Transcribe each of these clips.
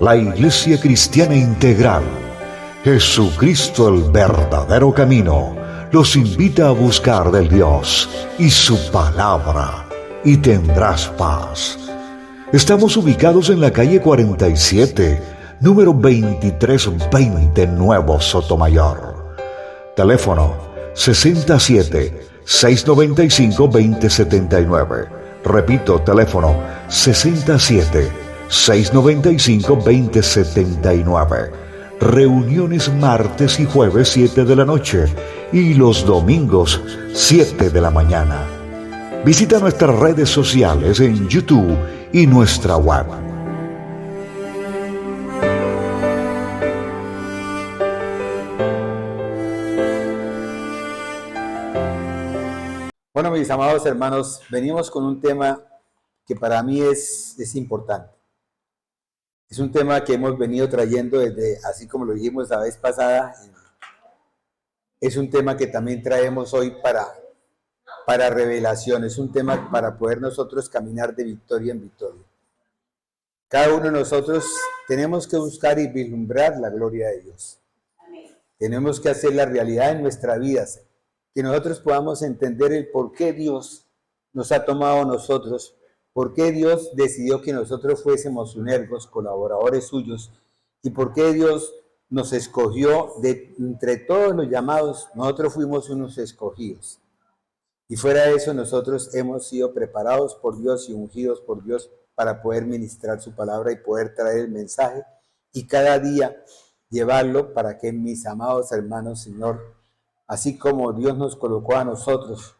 la Iglesia Cristiana Integral, Jesucristo el verdadero camino, los invita a buscar del Dios y su palabra, y tendrás paz. Estamos ubicados en la calle 47, número 2320, Nuevo Sotomayor. Teléfono 67-695-2079. Repito, teléfono 67-695-2079. Reuniones martes y jueves 7 de la noche y los domingos 7 de la mañana. Visita nuestras redes sociales en YouTube y nuestra web. Bueno, mis amados hermanos, venimos con un tema que para mí es importante. Es un tema que hemos venido trayendo desde, así como lo dijimos la vez pasada, es un tema que también traemos hoy para revelación, es un tema para poder nosotros caminar de victoria en victoria. Cada uno de nosotros tenemos que buscar y vislumbrar la gloria de Dios. Tenemos que hacer la realidad en nuestra vida, que nosotros podamos entender el por qué Dios nos ha tomado a nosotros, por qué Dios decidió que nosotros fuésemos siervos, colaboradores suyos, y por qué Dios nos escogió de entre todos los llamados. Nosotros fuimos unos escogidos. Y fuera de eso, nosotros hemos sido preparados por Dios y ungidos por Dios para poder ministrar su palabra y poder traer el mensaje y cada día llevarlo para que, mis amados hermanos, Señor, así como Dios nos colocó a nosotros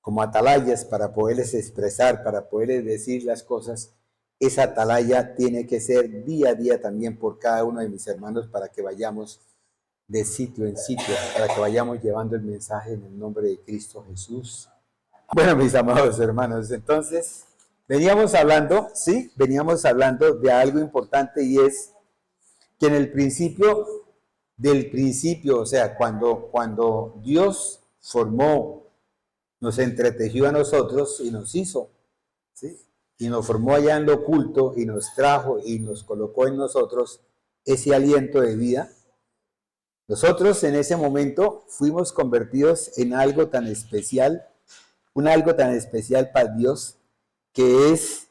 como atalayas para poderles expresar, para poderles decir las cosas, esa atalaya tiene que ser día a día también por cada uno de mis hermanos para que vayamos de sitio en sitio, para que vayamos llevando el mensaje en el nombre de Cristo Jesús. Bueno, mis amados hermanos, entonces veníamos hablando de algo importante, y es que en el principio del principio, o sea, cuando Dios formó, nos entretejió a nosotros y nos hizo, ¿sí? Y nos formó allá en lo oculto y nos trajo y nos colocó en nosotros ese aliento de vida. Nosotros en ese momento fuimos convertidos en algo tan especial, algo tan especial para Dios, que es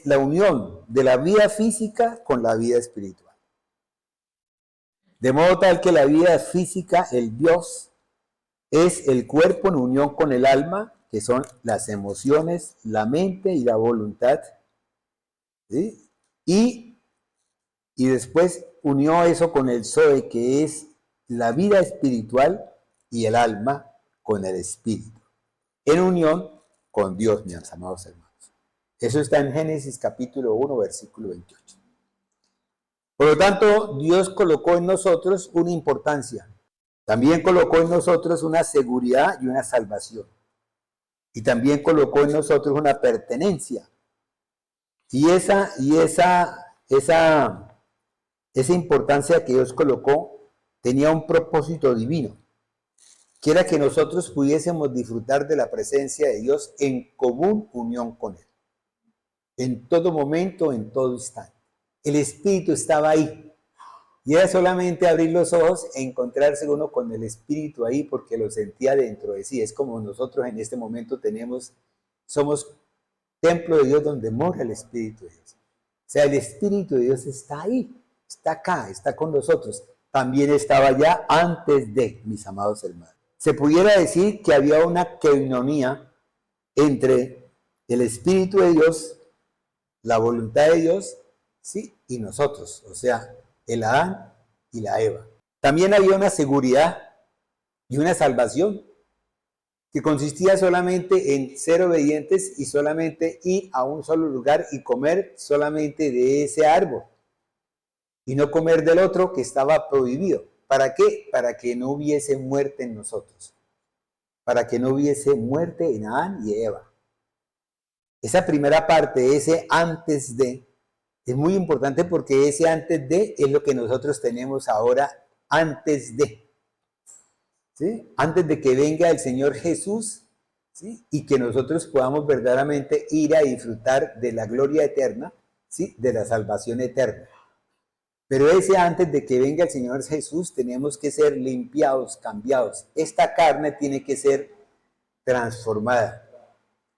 la unión de la vida física con la vida espiritual. De modo tal que la vida física, el Dios, es el cuerpo en unión con el alma, que son las emociones, la mente y la voluntad, ¿sí? Y después unió eso con el Zoe, que es la vida espiritual, y el alma con el espíritu, en unión con Dios, mis amados hermanos. Eso está en Génesis capítulo 1, versículo 28. Por lo tanto, Dios colocó en nosotros una importancia. También colocó en nosotros una seguridad y una salvación. Y también colocó en nosotros una pertenencia. Y esa importancia que Dios colocó tenía un propósito divino, que era que nosotros pudiésemos disfrutar de la presencia de Dios en común unión con Él. En todo momento, en todo instante. El Espíritu estaba ahí. Y era solamente abrir los ojos e encontrarse uno con el Espíritu ahí, porque lo sentía dentro de sí. Es como nosotros en este momento somos templo de Dios donde mora el Espíritu de Dios. O sea, el Espíritu de Dios está ahí, está acá, está con nosotros. También estaba ya antes de, mis amados hermanos. Se pudiera decir que había una koinonía entre el Espíritu de Dios, la voluntad de Dios, ¿sí? Y nosotros, o sea, el Adán y la Eva. También había una seguridad y una salvación que consistía solamente en ser obedientes y solamente ir a un solo lugar y comer solamente de ese árbol y no comer del otro que estaba prohibido. ¿Para qué? Para que no hubiese muerte en nosotros, para que no hubiese muerte en Adán y Eva. Esa primera parte, ese antes de, es muy importante, porque ese antes de es lo que nosotros tenemos ahora antes de. ¿Sí? Antes de que venga el Señor Jesús, ¿sí? Y que nosotros podamos verdaderamente ir a disfrutar de la gloria eterna, ¿sí? De la salvación eterna. Pero ese antes de que venga el Señor Jesús, tenemos que ser limpiados, cambiados. Esta carne tiene que ser transformada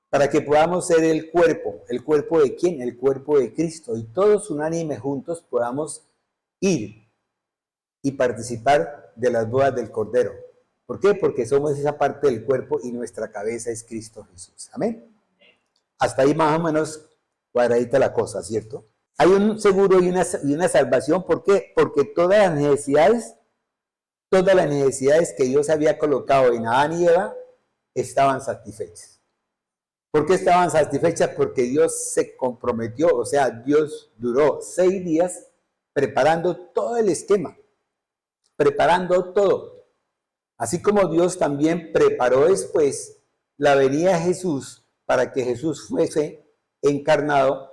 para que podamos ser el cuerpo de quién, el cuerpo de Cristo, y todos unánime juntos podamos ir y participar de las bodas del Cordero. ¿Por qué? Porque somos esa parte del cuerpo y nuestra cabeza es Cristo Jesús. Amén. Hasta ahí más o menos cuadradita la cosa, ¿cierto? Hay un seguro y una salvación. ¿Por qué? Porque todas las necesidades que Dios había colocado en Adán y Eva estaban satisfechas. ¿Por qué estaban satisfechas? Porque Dios se comprometió, o sea, Dios duró 6 días preparando todo el esquema, preparando todo. Así como Dios también preparó después la venida de Jesús para que Jesús fuese encarnado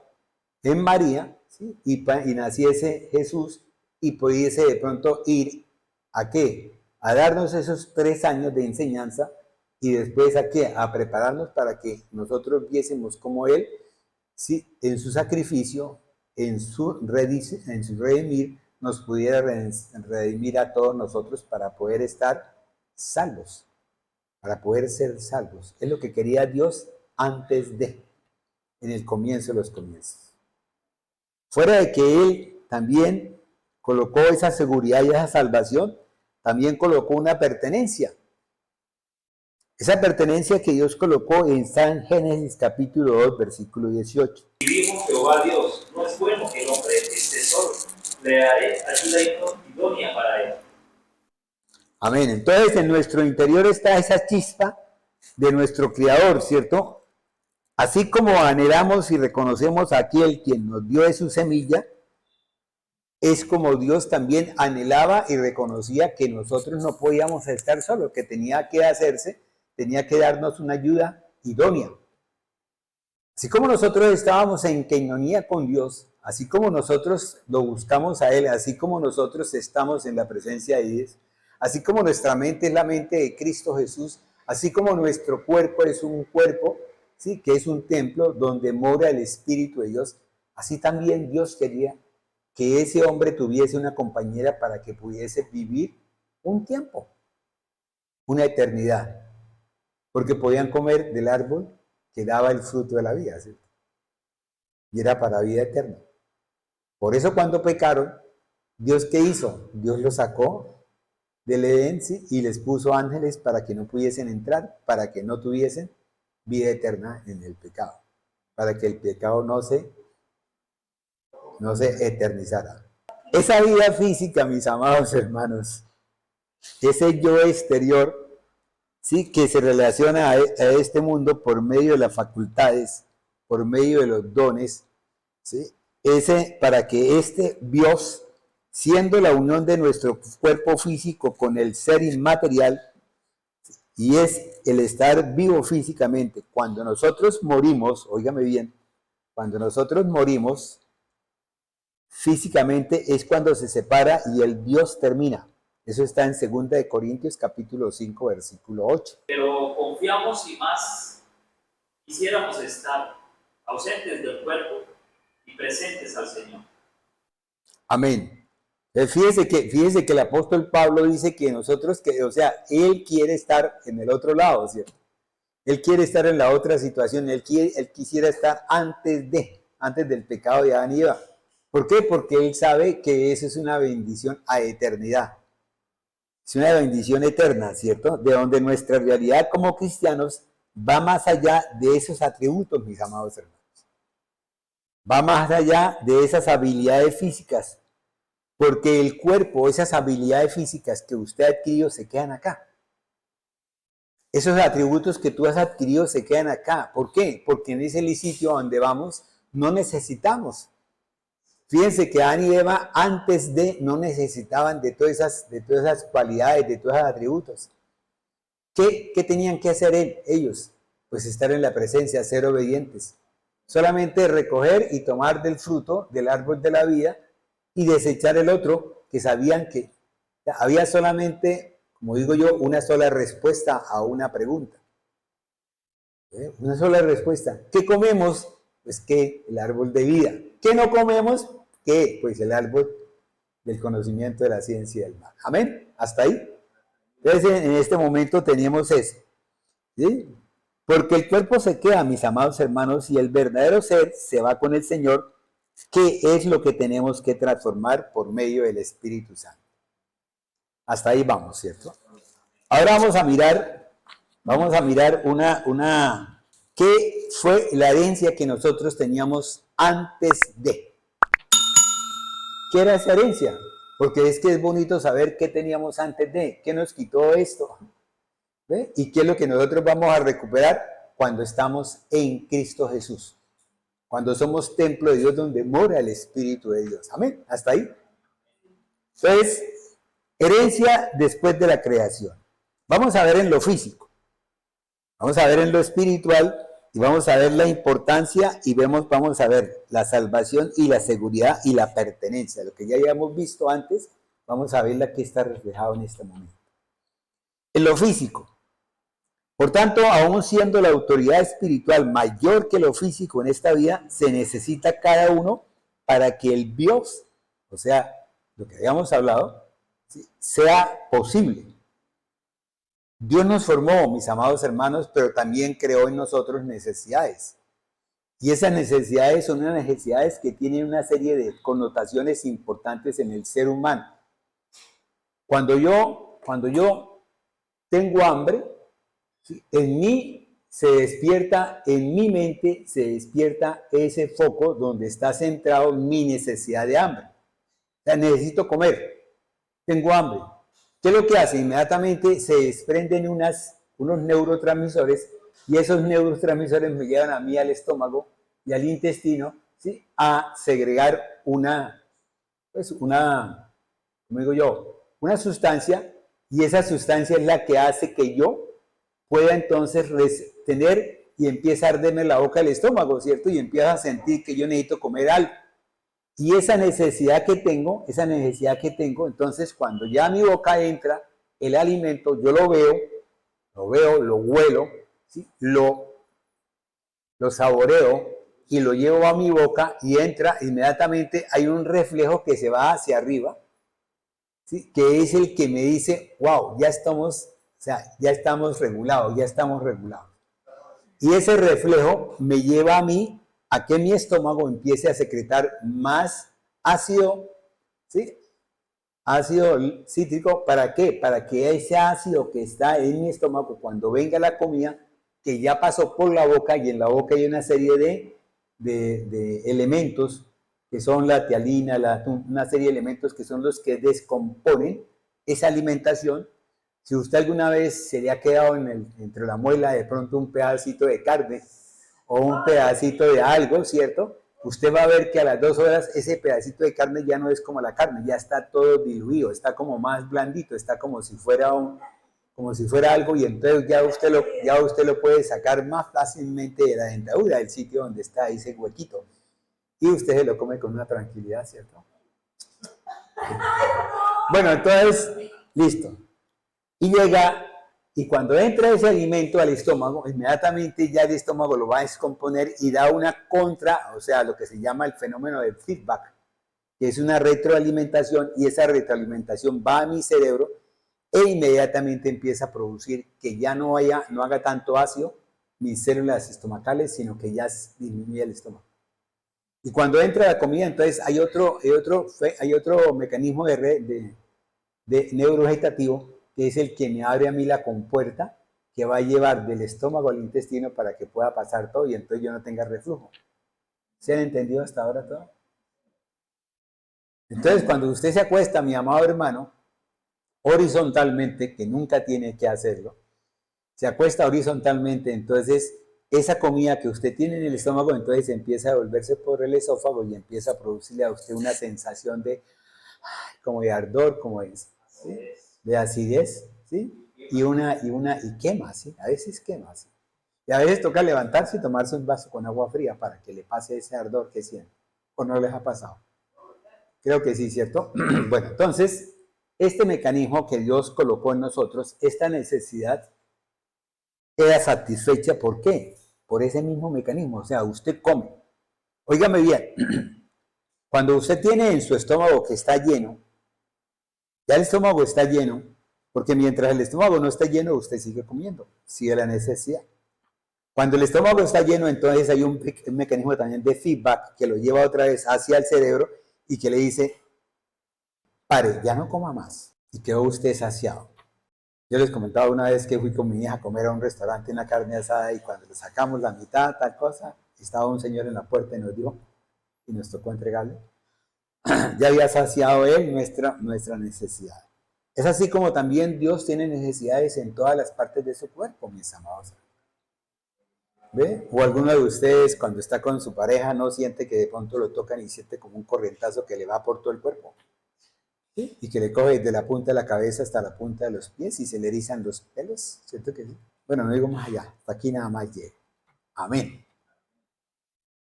en María, ¿sí? y naciese Jesús y pudiese de pronto ir ¿a qué? A darnos esos 3 años de enseñanza y después ¿a qué? A prepararnos para que nosotros viésemos como Él, ¿sí? En su sacrificio, en su redimir, nos pudiera redimir a todos nosotros para poder estar salvos, para poder ser salvos. Es lo que quería Dios antes de, en el comienzo de los comienzos. Fuera de que Él también colocó esa seguridad y esa salvación, también colocó una pertenencia. Esa pertenencia que Dios colocó está en Génesis capítulo 2, versículo 18. Y dijo Jehová Dios, no es bueno que el hombre esté solo, le daré ayuda idónea para él. Amén. Entonces en nuestro interior está esa chispa de nuestro Creador, ¿cierto? Así como anhelamos y reconocemos a aquel quien nos dio de su semilla, es como Dios también anhelaba y reconocía que nosotros no podíamos estar solos, que tenía que hacerse, tenía que darnos una ayuda idónea. Así como nosotros estábamos en coinonía con Dios, así como nosotros lo buscamos a Él, así como nosotros estamos en la presencia de Dios, así como nuestra mente es la mente de Cristo Jesús, así como nuestro cuerpo es un cuerpo, ¿sí? Que es un templo donde mora el Espíritu de Dios, así también Dios quería que ese hombre tuviese una compañera para que pudiese vivir un tiempo, una eternidad, porque podían comer del árbol que daba el fruto de la vida, ¿sí? Y era para vida eterna. Por eso cuando pecaron, ¿Dios qué hizo? Dios los sacó del Edén, ¿sí? Y les puso ángeles para que no pudiesen entrar, para que no tuviesen vida eterna en el pecado, para que el pecado no se eternizara. Esa vida física, mis amados hermanos, ese yo exterior, ¿sí? Que se relaciona a este mundo por medio de las facultades, por medio de los dones, ¿sí? Para que este Dios, siendo la unión de nuestro cuerpo físico con el ser inmaterial, y es el estar vivo físicamente. Cuando nosotros morimos, óigame bien, cuando nosotros morimos físicamente es cuando se separa y el Dios termina. Eso está en 2 Corintios capítulo 5, versículo 8. Pero confiamos y más quisiéramos estar ausentes del cuerpo y presentes al Señor. Amén. Fíjese que el apóstol Pablo dice que nosotros, o sea, él quiere estar en el otro lado, ¿cierto? Él quiere estar en la otra situación, él quisiera estar antes del pecado de Adán y Eva. ¿Por qué? Porque él sabe que eso es una bendición a eternidad. Es una bendición eterna, ¿cierto? De donde nuestra realidad como cristianos va más allá de esos atributos, mis amados hermanos. Va más allá de esas habilidades físicas. Porque el cuerpo, esas habilidades físicas que usted ha adquirido se quedan acá. Esos atributos que tú has adquirido se quedan acá. ¿Por qué? Porque en ese sitio donde vamos no necesitamos. Fíjense que Adán y Eva antes de no necesitaban de todas esas cualidades, de todos esos atributos. ¿Qué tenían que hacer ellos? Pues estar en la presencia, ser obedientes. Solamente recoger y tomar del fruto del árbol de la vida y desechar el otro, que sabían que había solamente, como digo yo, una sola respuesta a una pregunta. Una sola respuesta. ¿Qué comemos? Pues que el árbol de vida. ¿Qué no comemos? ¿Qué? Pues el árbol del conocimiento de la ciencia del mal. Amén. Hasta ahí. Entonces, en este momento teníamos eso. ¿Sí? Porque el cuerpo se queda, mis amados hermanos, y el verdadero ser se va con el Señor, que es lo que tenemos que transformar por medio del Espíritu Santo. Hasta ahí vamos, ¿cierto? Ahora vamos a mirar ¿qué fue la herencia que nosotros teníamos antes de? ¿Qué era esa herencia? Porque es que es bonito saber qué teníamos antes de, qué nos quitó esto. ¿Ve? Y qué es lo que nosotros vamos a recuperar cuando estamos en Cristo Jesús. Cuando somos templo de Dios donde mora el Espíritu de Dios. Amén. Hasta ahí. Entonces, herencia después de la creación. Vamos a ver en lo físico. Vamos a ver en lo espiritual y vamos a ver la importancia y vamos a ver la salvación y la seguridad y la pertenencia. Lo que ya habíamos visto antes, vamos a verla que está reflejado en este momento. En lo físico. Por tanto, aún siendo la autoridad espiritual mayor que lo físico en esta vida, se necesita cada uno para que el bios, o sea, lo que habíamos hablado, ¿sí?, sea posible. Dios nos formó, mis amados hermanos, pero también creó en nosotros necesidades. Y esas necesidades son unas necesidades que tienen una serie de connotaciones importantes en el ser humano. Cuando yo tengo hambre, ¿sí?, en mí se despierta, en mi mente se despierta ese foco donde está centrado mi necesidad de hambre. O sea, necesito comer, tengo hambre. ¿Qué es lo que hace? Inmediatamente se desprenden unos neurotransmisores y esos neurotransmisores me llevan a mí al estómago y al intestino, ¿sí?, a segregar una sustancia, y esa sustancia es la que hace que yo pueda entonces tener y empieza a arderme la boca del estómago, ¿cierto? Y empieza a sentir que yo necesito comer algo. Y esa necesidad que tengo, entonces cuando ya a mi boca entra el alimento, yo lo veo, lo huelo, ¿sí?, lo saboreo y lo llevo a mi boca y entra, inmediatamente hay un reflejo que se va hacia arriba, ¿sí?, que es el que me dice, wow, ya estamos regulados. Y ese reflejo me lleva a mí a que mi estómago empiece a secretar más ácido, ¿sí?, ácido cítrico. ¿Para qué? Para que ese ácido que está en mi estómago, cuando venga la comida, que ya pasó por la boca, y en la boca hay una serie de elementos, que son la tialina, una serie de elementos que son los que descomponen esa alimentación. Si usted alguna vez se le ha quedado entre la muela de pronto un pedacito de carne o un pedacito de algo, ¿cierto?, usted va a ver que a las 2 horas ese pedacito de carne ya no es como la carne, ya está todo diluido, está como más blandito, está como si fuera algo, y entonces ya usted lo puede sacar más fácilmente de la dentadura, del sitio donde está ese huequito, y usted se lo come con una tranquilidad, ¿cierto? Bueno, entonces, listo. Y llega, y cuando entra ese alimento al estómago, inmediatamente ya el estómago lo va a descomponer y da una o sea, lo que se llama el fenómeno del feedback, que es una retroalimentación, y esa retroalimentación va a mi cerebro e inmediatamente empieza a producir que ya no haga tanto ácido mis células estomacales, sino que ya disminuye el estómago. Y cuando entra la comida, entonces hay otro mecanismo de neurovegetativo, que es el que me abre a mí la compuerta que va a llevar del estómago al intestino para que pueda pasar todo y entonces yo no tenga reflujo. ¿Se han entendido hasta ahora todo? Entonces, cuando usted se acuesta, mi amado hermano, horizontalmente, que nunca tiene que hacerlo, se acuesta horizontalmente, entonces esa comida que usted tiene en el estómago, entonces empieza a devolverse por el esófago y empieza a producirle a usted una sensación como de ardor, como es, ¿sí?, de acidez, ¿sí?, y quema, ¿sí?, a veces quema, ¿sí?, y a veces toca levantarse y tomarse un vaso con agua fría para que le pase ese ardor que siente. ¿O no les ha pasado? Creo que sí, ¿cierto? Bueno, entonces, este mecanismo que Dios colocó en nosotros, esta necesidad, queda satisfecha. ¿Por qué? Por ese mismo mecanismo. O sea, usted come. Óigame bien, cuando usted tiene en su estómago que está lleno, ya el estómago está lleno, porque mientras el estómago no está lleno, usted sigue comiendo, sigue la necesidad. Cuando el estómago está lleno, entonces hay un mecanismo también de feedback que lo lleva otra vez hacia el cerebro y que le dice, pare, ya no coma más. Y quedó usted saciado. Yo les comentaba una vez que fui con mi hija a comer a un restaurante una carne asada y cuando le sacamos la mitad, tal cosa, estaba un señor en la puerta y nos dijo, y nos tocó entregarle, ya había saciado él nuestra necesidad. Es así como también Dios tiene necesidades en todas las partes de su cuerpo, mis amados. ¿Ve? O alguno de ustedes cuando está con su pareja no siente que de pronto lo tocan y siente como un corrientazo que le va por todo el cuerpo. ¿Sí? Y que le coge desde la punta de la cabeza hasta la punta de los pies y se le erizan los pelos, ¿cierto que sí? Bueno, no digo más allá, hasta aquí nada más llego. Amén.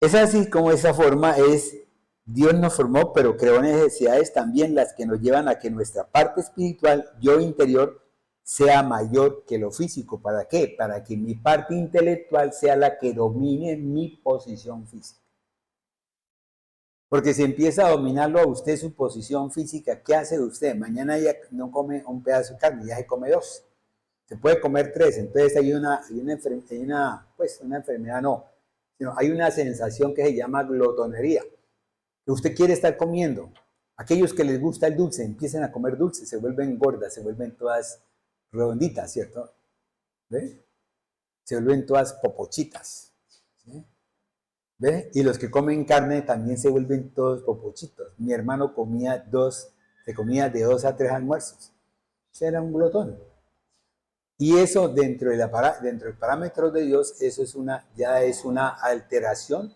Es así como esa forma es, Dios nos formó, pero creó necesidades también las que nos llevan a que nuestra parte espiritual, yo interior, sea mayor que lo físico. ¿Para qué? Para que mi parte intelectual sea la que domine mi posición física. Porque si empieza a dominarlo a usted su posición física, ¿qué hace usted? Mañana ya no come un pedazo de carne, ya se come 2. Se puede comer 3, entonces hay una enfermedad no, sino hay una sensación que se llama glotonería. Que usted quiere estar comiendo. Aquellos que les gusta el dulce empiezan a comer dulce, se vuelven gordas, se vuelven todas redonditas, ¿cierto? ¿Ve? Se vuelven todas popochitas. ¿Sí? ¿Ve? Y los que comen carne también se vuelven todos popochitos. Mi hermano se comía de 2 a 3 almuerzos. Ese era un glotón. Y eso dentro del parámetro de Dios, eso ya es una alteración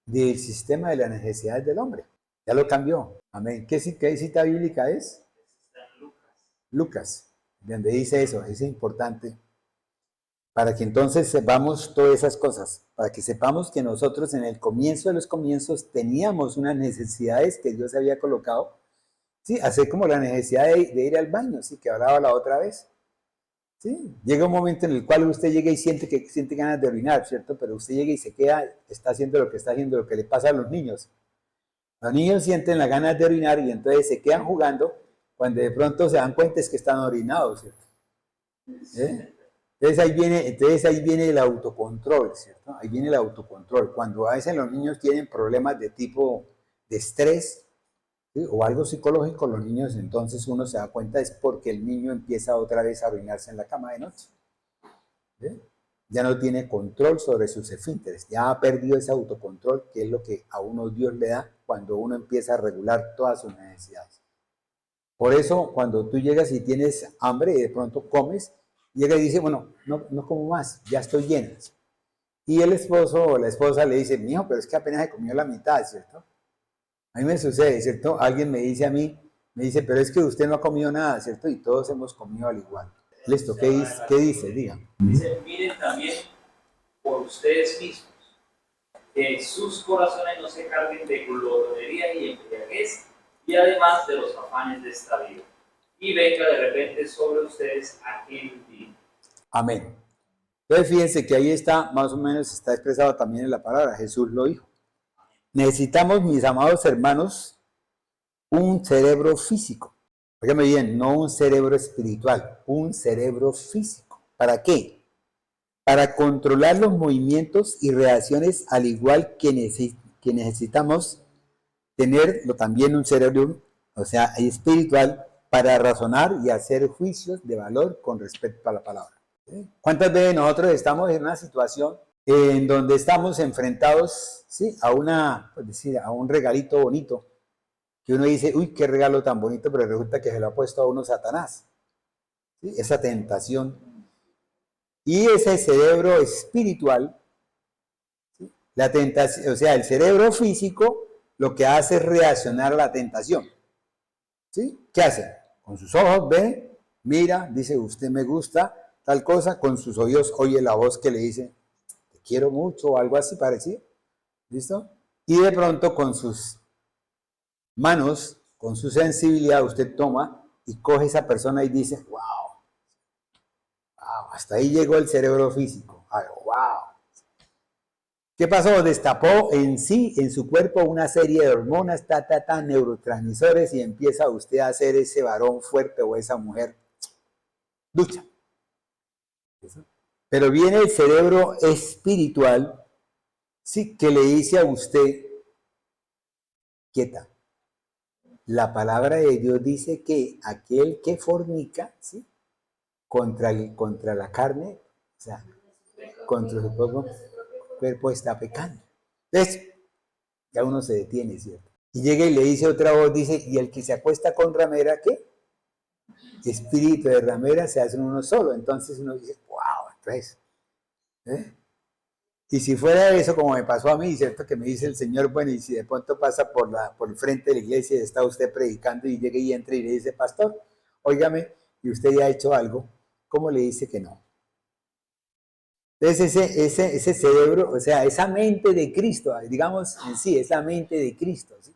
del sistema de las necesidades del hombre. Ya lo cambió. Amén. ¿Qué cita bíblica es? Lucas, donde dice eso. Es importante para que entonces sepamos todas esas cosas, para que sepamos que nosotros en el comienzo de los comienzos teníamos unas necesidades que Dios había colocado, ¿sí? Así como la necesidad de ir al baño, ¿sí? Que hablaba la otra vez. ¿Sí? Llega un momento en el cual usted llega y siente ganas de orinar, ¿cierto? Pero usted llega y se queda, está haciendo lo que le pasa a los niños. Los niños sienten las ganas de orinar y entonces se quedan jugando, cuando de pronto se dan cuenta es que están orinados, ¿cierto? Entonces ahí viene el autocontrol, ¿cierto? Ahí viene el autocontrol. Cuando a veces los niños tienen problemas de tipo de estrés, ¿sí? O algo psicológico, los niños, entonces uno se da cuenta es porque el niño empieza otra vez a orinarse en la cama de noche. ¿Sí? Ya no tiene control sobre sus esfínteres, ya ha perdido ese autocontrol, que es lo que a uno Dios le da cuando uno empieza a regular todas sus necesidades. Por eso, cuando tú llegas y tienes hambre y de pronto comes, llega y dice, bueno, no como más, ya estoy llena. Y el esposo o la esposa le dice, mijo, pero es que apenas se comió la mitad, ¿cierto? A mí me sucede, ¿cierto? Alguien me dice a mí, pero es que usted no ha comido nada, ¿cierto? Y todos hemos comido al igual. Listo, ¿qué dice? Dígame. Dice, miren también por ustedes mismos, que sus corazones no se carguen de glotonería y embriaguez, y además de los afanes de esta vida. Y venga de repente sobre ustedes aquel día. Amén. Entonces fíjense que ahí está, más o menos está expresado también en la palabra, Jesús lo dijo. Necesitamos, mis amados hermanos, un cerebro físico. Óigame bien, no un cerebro espiritual, un cerebro físico. ¿Para qué? Para controlar los movimientos y reacciones, al igual que necesitamos tener también un cerebro, o sea, espiritual, para razonar y hacer juicios de valor con respecto a la palabra. ¿Sí? ¿Cuántas veces nosotros estamos en una situación en donde estamos enfrentados, ¿sí? a un regalito bonito, que uno dice, uy, qué regalo tan bonito, pero resulta que se lo ha puesto a uno Satanás, ¿sí? Esa tentación. Y ese cerebro espiritual, ¿sí? La tentación, o sea, el cerebro físico lo que hace es reaccionar a la tentación, ¿sí? ¿Qué hace? Con sus ojos ve, mira, dice, usted me gusta, tal cosa, con sus oídos oye la voz que le dice, quiero mucho o algo así parecido, ¿listo? Y de pronto con sus manos, con su sensibilidad, usted toma y coge a esa persona y dice, wow, hasta ahí llegó el cerebro físico. Ay, wow. ¿Qué pasó? Destapó en sí, en su cuerpo, una serie de hormonas, neurotransmisores, y empieza usted a ser ese varón fuerte o esa mujer ducha. Pero viene el cerebro espiritual, sí, que le dice a usted, quieta. La palabra de Dios dice que aquel que fornica, ¿sí?, contra la carne, o sea, contra su cuerpo está pecando. Entonces, ya uno se detiene, ¿cierto? Y llega y le dice otra voz, dice, y el que se acuesta con ramera, ¿qué? Espíritu de ramera se hace uno solo. Entonces uno dice, wow, entonces, y si fuera eso, como me pasó a mí, ¿cierto? Que me dice el Señor, bueno, y si de pronto pasa por el frente de la iglesia y está usted predicando y llega y entra y le dice, pastor, óigame, y usted ya ha hecho algo, ¿cómo le dice que no? Entonces ese cerebro, o sea, esa mente de Cristo, digamos en sí, es la mente de Cristo, ¿sí?,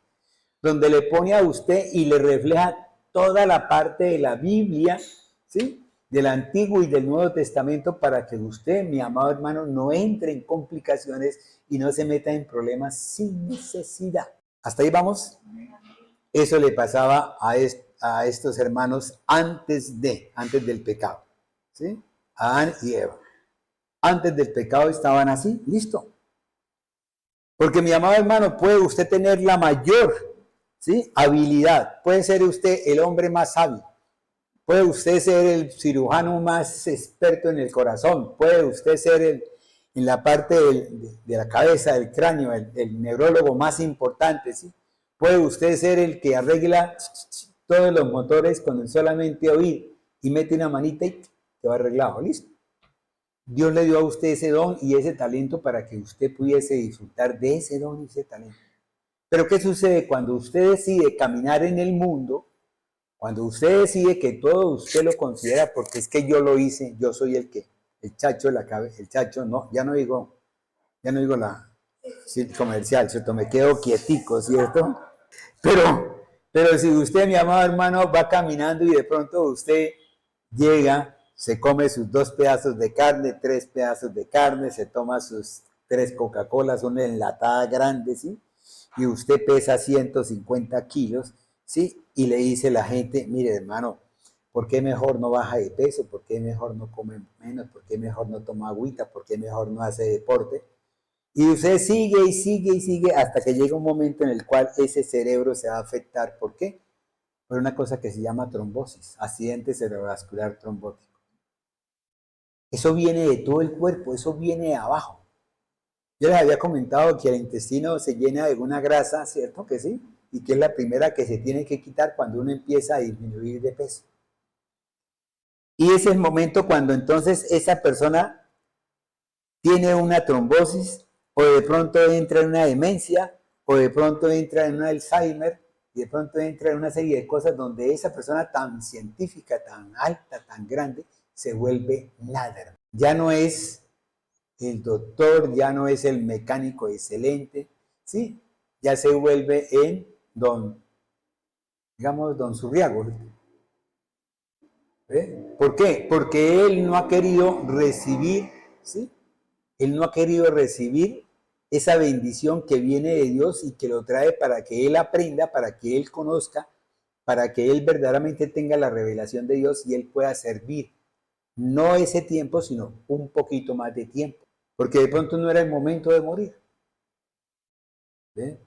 donde le pone a usted y le refleja toda la parte de la Biblia, ¿sí?, del Antiguo y del Nuevo Testamento, para que usted, mi amado hermano, no entre en complicaciones y no se meta en problemas sin necesidad. ¿Hasta ahí vamos? Eso le pasaba a estos hermanos antes del pecado, ¿sí? Adán y Eva. Antes del pecado estaban así, listo. Porque, mi amado hermano, puede usted tener la mayor, ¿sí?, habilidad. Puede ser usted el hombre más sabio. Puede usted ser el cirujano más experto en el corazón. Puede usted ser en la parte de la cabeza, del cráneo, el neurólogo más importante, ¿sí? Puede usted ser el que arregla todos los motores con solamente oír y mete una manita y te va arreglado, listo. Dios le dio a usted ese don y ese talento para que usted pudiese disfrutar de ese don y ese talento. Pero ¿qué sucede cuando usted decide caminar en el mundo? Cuando usted decide que todo usted lo considera, porque es que yo lo hice, yo soy el chacho de la cabeza, el chacho, no, ya no digo sí, comercial, ¿cierto? Me quedo quietico, ¿cierto? Pero si usted, mi amado hermano, va caminando y de pronto usted llega, se come sus 2 pedazos de carne, 3 pedazos de carne, se toma sus 3 Coca-Colas, una enlatada grande, ¿sí? Y usted pesa 150 kilos, ¿sí? Y le dice a la gente, mire, hermano, ¿por qué mejor no baja de peso? ¿Por qué mejor no come menos? ¿Por qué mejor no toma agüita? ¿Por qué mejor no hace deporte? Y usted sigue y sigue y sigue hasta que llega un momento en el cual ese cerebro se va a afectar. ¿Por qué? Por una cosa que se llama trombosis, accidente cerebrovascular trombótico. Eso viene de todo el cuerpo, eso viene de abajo. Yo les había comentado que el intestino se llena de una grasa, ¿cierto que sí? Y que es la primera que se tiene que quitar cuando uno empieza a disminuir de peso. Y ese es el momento cuando entonces esa persona tiene una trombosis, o de pronto entra en una demencia, o de pronto entra en un Alzheimer, y de pronto entra en una serie de cosas donde esa persona tan científica, tan alta, tan grande, se vuelve nada. Ya no es el doctor, ya no es el mecánico excelente, ¿sí? Ya se vuelve en don Zurriago. ¿Por qué? Porque él no ha querido recibir, ¿sí? Él no ha querido recibir esa bendición que viene de Dios y que lo trae para que él aprenda, para que él conozca, para que él verdaderamente tenga la revelación de Dios y él pueda servir. No ese tiempo, sino un poquito más de tiempo. Porque de pronto no era el momento de morir.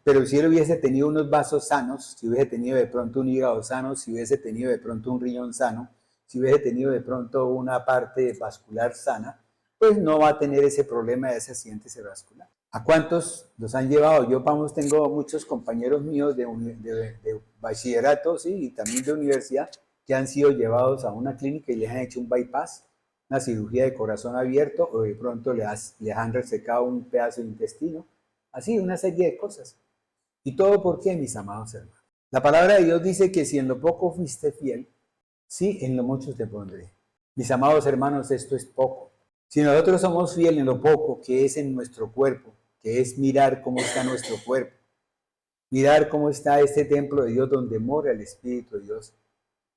Pero si él hubiese tenido unos vasos sanos, si hubiese tenido de pronto un hígado sano, si hubiese tenido de pronto un riñón sano, si hubiese tenido de pronto una parte vascular sana, pues no va a tener ese problema de ese accidente cerebrovascular. ¿A cuántos los han llevado? Yo, vamos, tengo muchos compañeros míos de bachillerato, ¿sí?, y también de universidad, que han sido llevados a una clínica y les han hecho un bypass, una cirugía de corazón abierto, o de pronto les han resecado un pedazo de intestino. Así, una serie de cosas. ¿Y todo por qué, mis amados hermanos? La palabra de Dios dice que si en lo poco fuiste fiel, sí, en lo mucho te pondré. Mis amados hermanos, esto es poco. Si nosotros somos fieles en lo poco que es en nuestro cuerpo, que es mirar cómo está nuestro cuerpo, mirar cómo está este templo de Dios donde mora el Espíritu de Dios,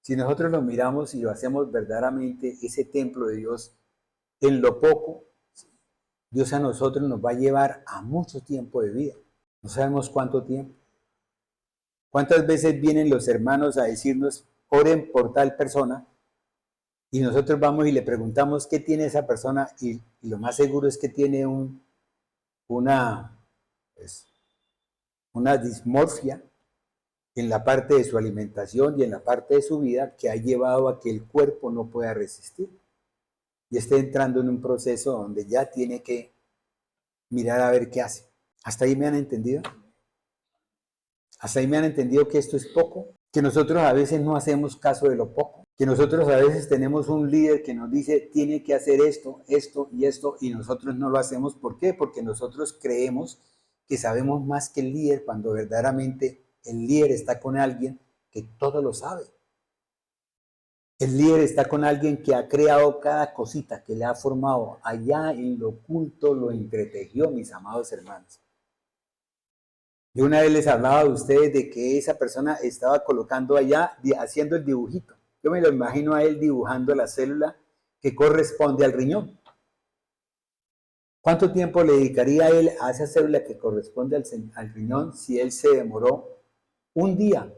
si nosotros lo miramos y lo hacemos verdaderamente ese templo de Dios en lo poco, Dios a nosotros nos va a llevar a mucho tiempo de vida. No sabemos cuánto tiempo. ¿Cuántas veces vienen los hermanos a decirnos, oren por tal persona? Y nosotros vamos y le preguntamos qué tiene esa persona y lo más seguro es que tiene una dismorfia en la parte de su alimentación y en la parte de su vida que ha llevado a que el cuerpo no pueda resistir y esté entrando en un proceso donde ya tiene que mirar a ver qué hace. ¿Hasta ahí me han entendido? ¿Hasta ahí me han entendido que esto es poco? Que nosotros a veces no hacemos caso de lo poco. Que nosotros a veces tenemos un líder que nos dice, tiene que hacer esto, esto y esto, y nosotros no lo hacemos. ¿Por qué? Porque nosotros creemos que sabemos más que el líder cuando verdaderamente el líder está con alguien que todo lo sabe. El líder está con alguien que ha creado cada cosita, que le ha formado allá en lo oculto, lo entretejió, mis amados hermanos. Yo una vez les hablaba a ustedes de que esa persona estaba colocando allá, haciendo el dibujito. Yo me lo imagino a él dibujando la célula que corresponde al riñón. ¿Cuánto tiempo le dedicaría él a esa célula que corresponde al riñón si él se demoró un día?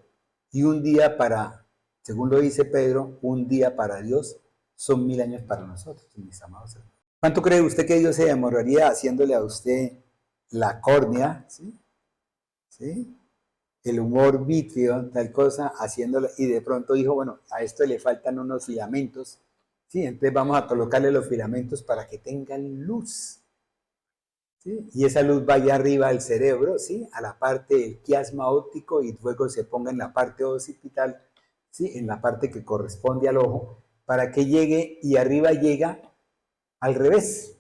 Y un día para, según lo dice Pedro, un día para Dios son 1000 años para nosotros, mis amados hermanos. ¿Cuánto cree usted que Dios se demoraría haciéndole a usted la córnea? ¿Sí? ¿Sí? El humor vítreo, tal cosa, haciéndolo, y de pronto dijo, bueno, a esto le faltan unos filamentos, ¿sí? Entonces vamos a colocarle los filamentos para que tengan luz, ¿sí? Y esa luz vaya arriba al cerebro, ¿sí? A la parte del quiasma óptico y luego se ponga en la parte occipital, ¿sí? En la parte que corresponde al ojo, para que llegue y arriba llega al revés.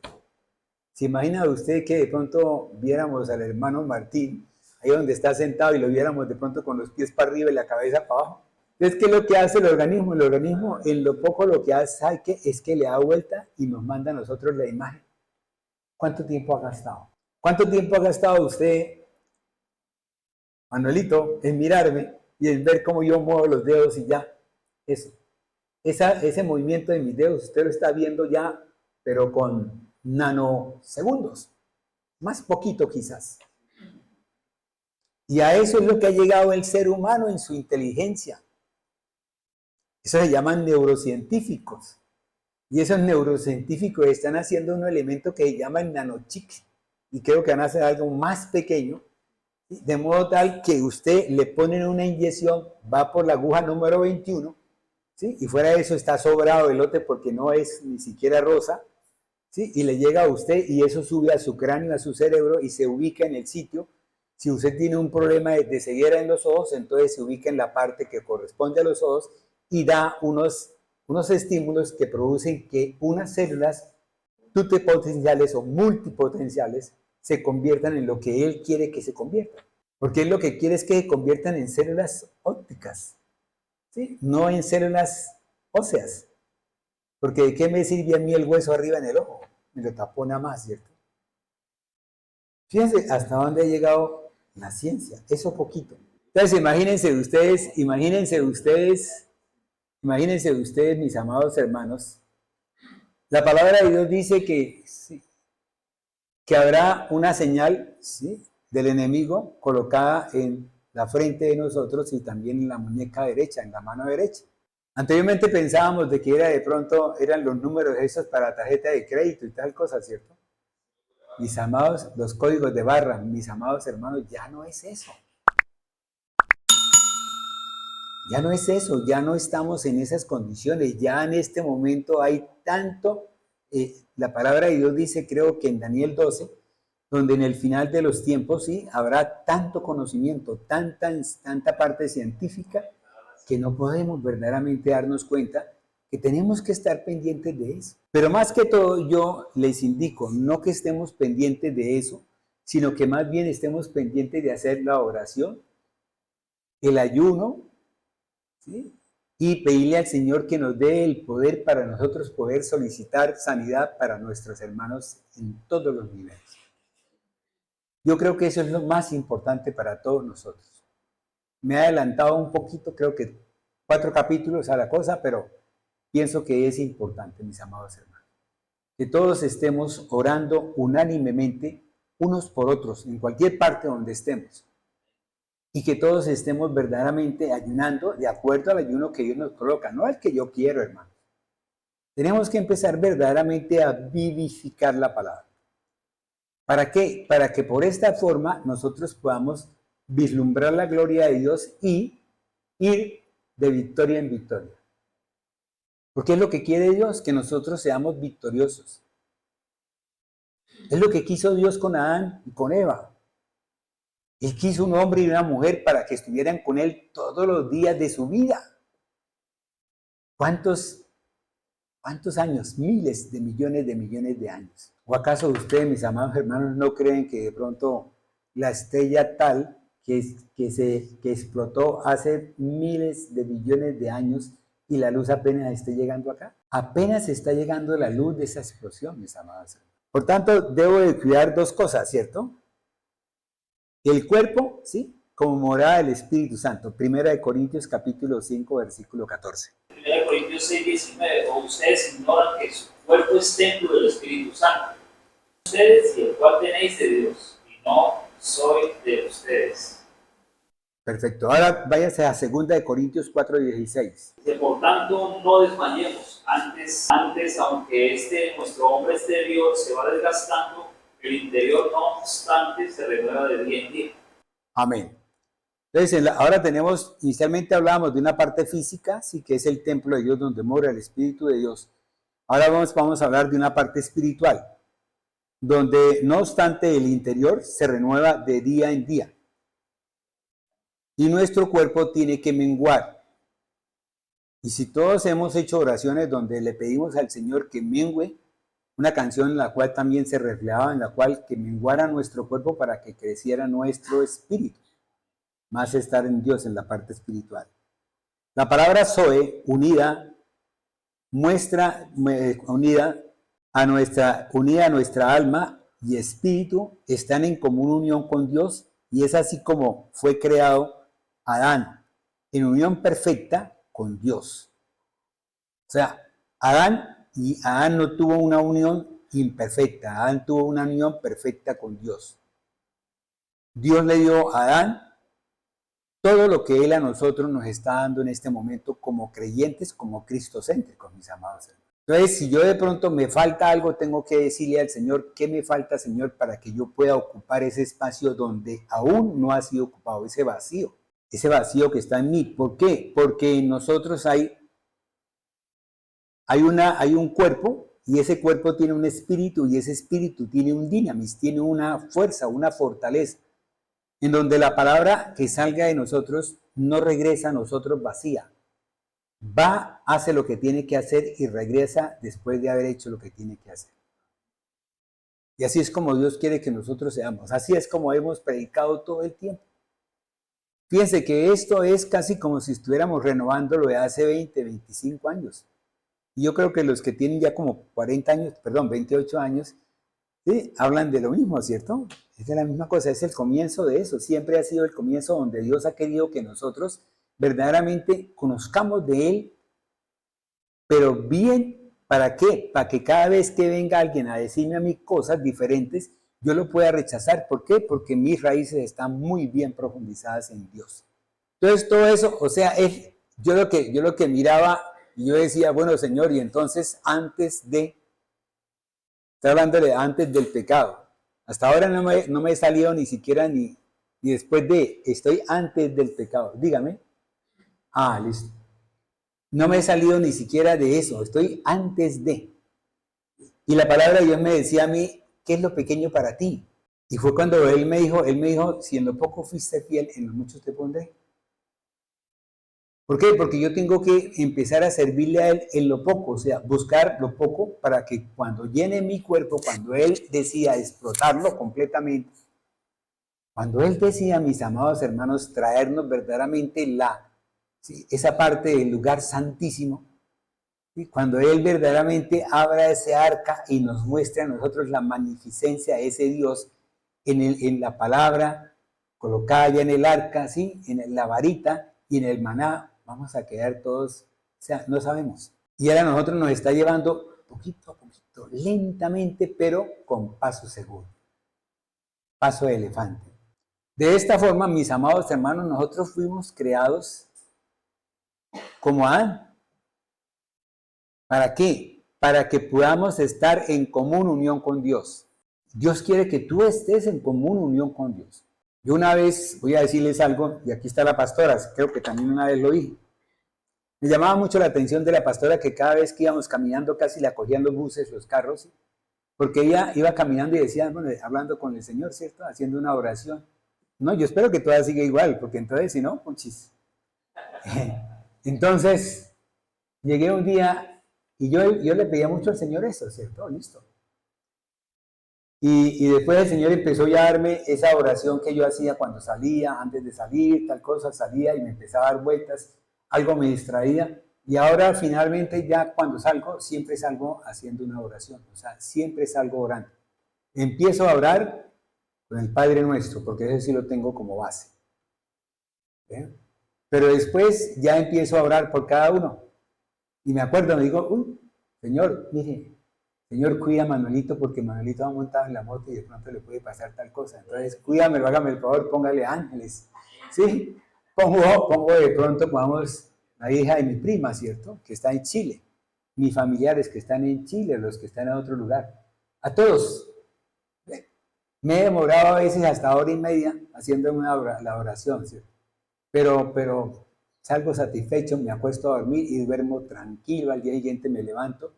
¿Se imagina usted que de pronto viéramos al hermano Martín ahí donde está sentado y lo viéramos de pronto con los pies para arriba y la cabeza para abajo? Entonces, ¿qué es lo que hace el organismo? El organismo, en lo poco lo que hace es que le da vuelta y nos manda a nosotros la imagen. ¿Cuánto tiempo ha gastado? ¿Cuánto tiempo ha gastado usted, Manuelito, en mirarme y en ver cómo yo muevo los dedos y ya? Eso. Ese movimiento de mis dedos, usted lo está viendo ya, pero con nanosegundos. Más poquito quizás. Y a eso es lo que ha llegado el ser humano en su inteligencia. Eso se llaman neurocientíficos. Y esos neurocientíficos están haciendo un elemento que se llama el nanochip. Y creo que van a hacer algo más pequeño. De modo tal que usted le ponen una inyección, va por la aguja número 21, ¿sí? Y fuera de eso está sobrado el lote porque no es ni siquiera rosa, ¿sí? Y le llega a usted y eso sube a su cráneo, a su cerebro y se ubica en el sitio. Si usted tiene un problema de ceguera en los ojos, entonces se ubica en la parte que corresponde a los ojos y da unos estímulos que producen que unas células pluripotenciales o multipotenciales se conviertan en lo que él quiere que se conviertan. Porque él lo que quiere es que se conviertan en células ópticas, ¿sí? No en células óseas. Porque ¿de qué me sirve a mí el hueso arriba en el ojo? Me lo tapona más, ¿cierto? Fíjense hasta dónde ha llegado la ciencia, eso poquito. Entonces imagínense ustedes, mis amados hermanos, la palabra de Dios dice que, sí, que habrá una señal, ¿sí?, del enemigo colocada en la frente de nosotros y también en la muñeca derecha, en la mano derecha. Anteriormente pensábamos de que eran los números esos para tarjeta de crédito y tal cosa, ¿cierto? Mis amados, los códigos de barra, mis amados hermanos, ya no es eso. Ya no es eso, ya no estamos en esas condiciones, ya en este momento hay tanto, la palabra de Dios dice, creo que en Daniel 12, donde en el final de los tiempos, sí, habrá tanto conocimiento, tanta parte científica, que no podemos verdaderamente darnos cuenta que tenemos que estar pendientes de eso. Pero más que todo, yo les indico, no que estemos pendientes de eso, sino que más bien estemos pendientes de hacer la oración, el ayuno, ¿sí?, y pedirle al Señor que nos dé el poder para nosotros poder solicitar sanidad para nuestros hermanos en todos los niveles. Yo creo que eso es lo más importante para todos nosotros. Me he adelantado un poquito, creo que 4 capítulos a la cosa, pero pienso que es importante, mis amados hermanos, que todos estemos orando unánimemente unos por otros, en cualquier parte donde estemos. Y que todos estemos verdaderamente ayunando de acuerdo al ayuno que Dios nos coloca, no el que yo quiero, hermano. Tenemos que empezar verdaderamente a vivificar la palabra. ¿Para qué? Para que por esta forma nosotros podamos vislumbrar la gloria de Dios y ir de victoria en victoria. Porque es lo que quiere Dios, que nosotros seamos victoriosos. Es lo que quiso Dios con Adán y con Eva. Él quiso un hombre y una mujer para que estuvieran con él todos los días de su vida. ¿Cuántos años? Miles de millones de años. ¿O acaso ustedes, mis amados hermanos, no creen que de pronto la estrella tal que explotó hace miles de millones de años y la luz apenas esté llegando acá? Apenas está llegando la luz de esa explosión, mis amados hermanos. Por tanto, debo de cuidar dos cosas, ¿cierto? El cuerpo, ¿sí? Como morada del Espíritu Santo. 1 Corintios capítulo 5, versículo 14. 1 Corintios 6, 19. O ustedes ignoran que su cuerpo es templo del Espíritu Santo. Ustedes y el cual tenéis de Dios, y no soy de ustedes. Perfecto. Ahora váyase a 2 Corintios 4, 16. Por tanto, no desmayemos. Antes, aunque nuestro hombre exterior se va desgastando, el interior no obstante se renueva de día en día. Amén. Entonces, ahora inicialmente hablábamos de una parte física, sí, que es el templo de Dios donde mora el Espíritu de Dios. Ahora vamos a hablar de una parte espiritual, donde no obstante el interior se renueva de día en día. Y nuestro cuerpo tiene que menguar. Y si todos hemos hecho oraciones donde le pedimos al Señor que mengüe, una canción en la cual también se reflejaba, en la cual que menguara nuestro cuerpo para que creciera nuestro espíritu. Más estar en Dios en la parte espiritual. La palabra Zoe, unida a nuestra alma y espíritu, están en común unión con Dios, y es así como fue creado Adán, en unión perfecta con Dios. O sea, Adán no tuvo una unión imperfecta, Adán tuvo una unión perfecta con Dios. Dios le dio a Adán todo lo que Él a nosotros nos está dando en este momento como creyentes, como cristocéntricos, mis amados hermanos. Entonces, si yo de pronto me falta algo, tengo que decirle al Señor, ¿qué me falta, Señor, para que yo pueda ocupar ese espacio donde aún no ha sido ocupado, ese vacío que está en mí? ¿Por qué? Porque en nosotros hay un cuerpo, y ese cuerpo tiene un espíritu, y ese espíritu tiene un dinamis, tiene una fuerza, una fortaleza, en donde la palabra que salga de nosotros no regresa a nosotros vacía. Va, hace lo que tiene que hacer y regresa después de haber hecho lo que tiene que hacer. Y así es como Dios quiere que nosotros seamos. Así es como hemos predicado todo el tiempo. Fíjense que esto es casi como si estuviéramos renovando lo de hace 20, 25 años. Y yo creo que los que tienen ya como 28 años, ¿sí?, hablan de lo mismo, ¿cierto? Es de la misma cosa, es el comienzo de eso. Siempre ha sido el comienzo donde Dios ha querido que nosotros verdaderamente conozcamos de Él, pero bien, ¿para qué? Para que cada vez que venga alguien a decirme a mí cosas diferentes, yo lo pueda rechazar. ¿Por qué? Porque mis raíces están muy bien profundizadas en Dios. Entonces todo eso, o sea, yo lo que miraba, y yo decía, bueno, Señor, y entonces está hablándole antes del pecado. Hasta ahora no me he salido ni siquiera ni después de, estoy antes del pecado. Dígame. Listo. No me he salido ni siquiera de eso, estoy antes de. Y la palabra de Dios me decía a mí, ¿qué es lo pequeño para ti? Y fue cuando Él me dijo, si en lo poco fuiste fiel, en lo mucho te pondré. ¿Por qué? Porque yo tengo que empezar a servirle a Él en lo poco, o sea, buscar lo poco para que cuando llene mi cuerpo, cuando Él decida explotarlo completamente, cuando Él decida, mis amados hermanos, traernos verdaderamente esa parte del lugar santísimo, ¿sí?, cuando Él verdaderamente abra ese arca y nos muestre a nosotros la magnificencia de ese Dios en la palabra colocada ya en el arca, ¿sí?, en la varita y en el maná, vamos a quedar todos, o sea, no sabemos. Y ahora nosotros nos está llevando poquito a poquito, lentamente, pero con paso seguro, paso de elefante. De esta forma, mis amados hermanos, nosotros fuimos creados como Adán. ¿Para qué? Para que podamos estar en común unión con Dios. Dios quiere que tú estés en común unión con Dios. Yo una vez, voy a decirles algo, y aquí está la pastora, creo que también una vez lo dije. Me llamaba mucho la atención de la pastora que cada vez que íbamos caminando casi la cogían los buses, los carros, ¿sí? Porque ella iba caminando y decía, bueno, hablando con el Señor, ¿cierto? Haciendo una oración. No, yo espero que toda siga igual, porque entonces, si no, puchis. Entonces, llegué un día y yo le pedía mucho al Señor eso, ¿cierto? Listo. Y después el Señor empezó ya a darme esa oración que yo hacía cuando salía, antes de salir, tal cosa, salía y me empezaba a dar vueltas, algo me distraía. Y ahora finalmente ya cuando salgo, siempre salgo haciendo una oración, o sea, siempre salgo orando. Empiezo a orar con el Padre Nuestro, porque ese sí lo tengo como base. ¿Eh? Pero después ya empiezo a orar por cada uno. Y me acuerdo, me digo, uy, Señor, mire, Señor, cuida a Manuelito porque Manuelito va montado en la moto y de pronto le puede pasar tal cosa. Entonces, cuídamelo, hágame el favor, póngale ángeles. ¿Sí? Pongo de pronto, pongamos la hija de mi prima, ¿cierto? Que está en Chile. Mis familiares que están en Chile, los que están en otro lugar. A todos. Me he demorado a veces hasta hora y media haciendo la oración, ¿cierto? Pero salgo satisfecho, me acuesto a dormir y duermo tranquilo. Al día siguiente me levanto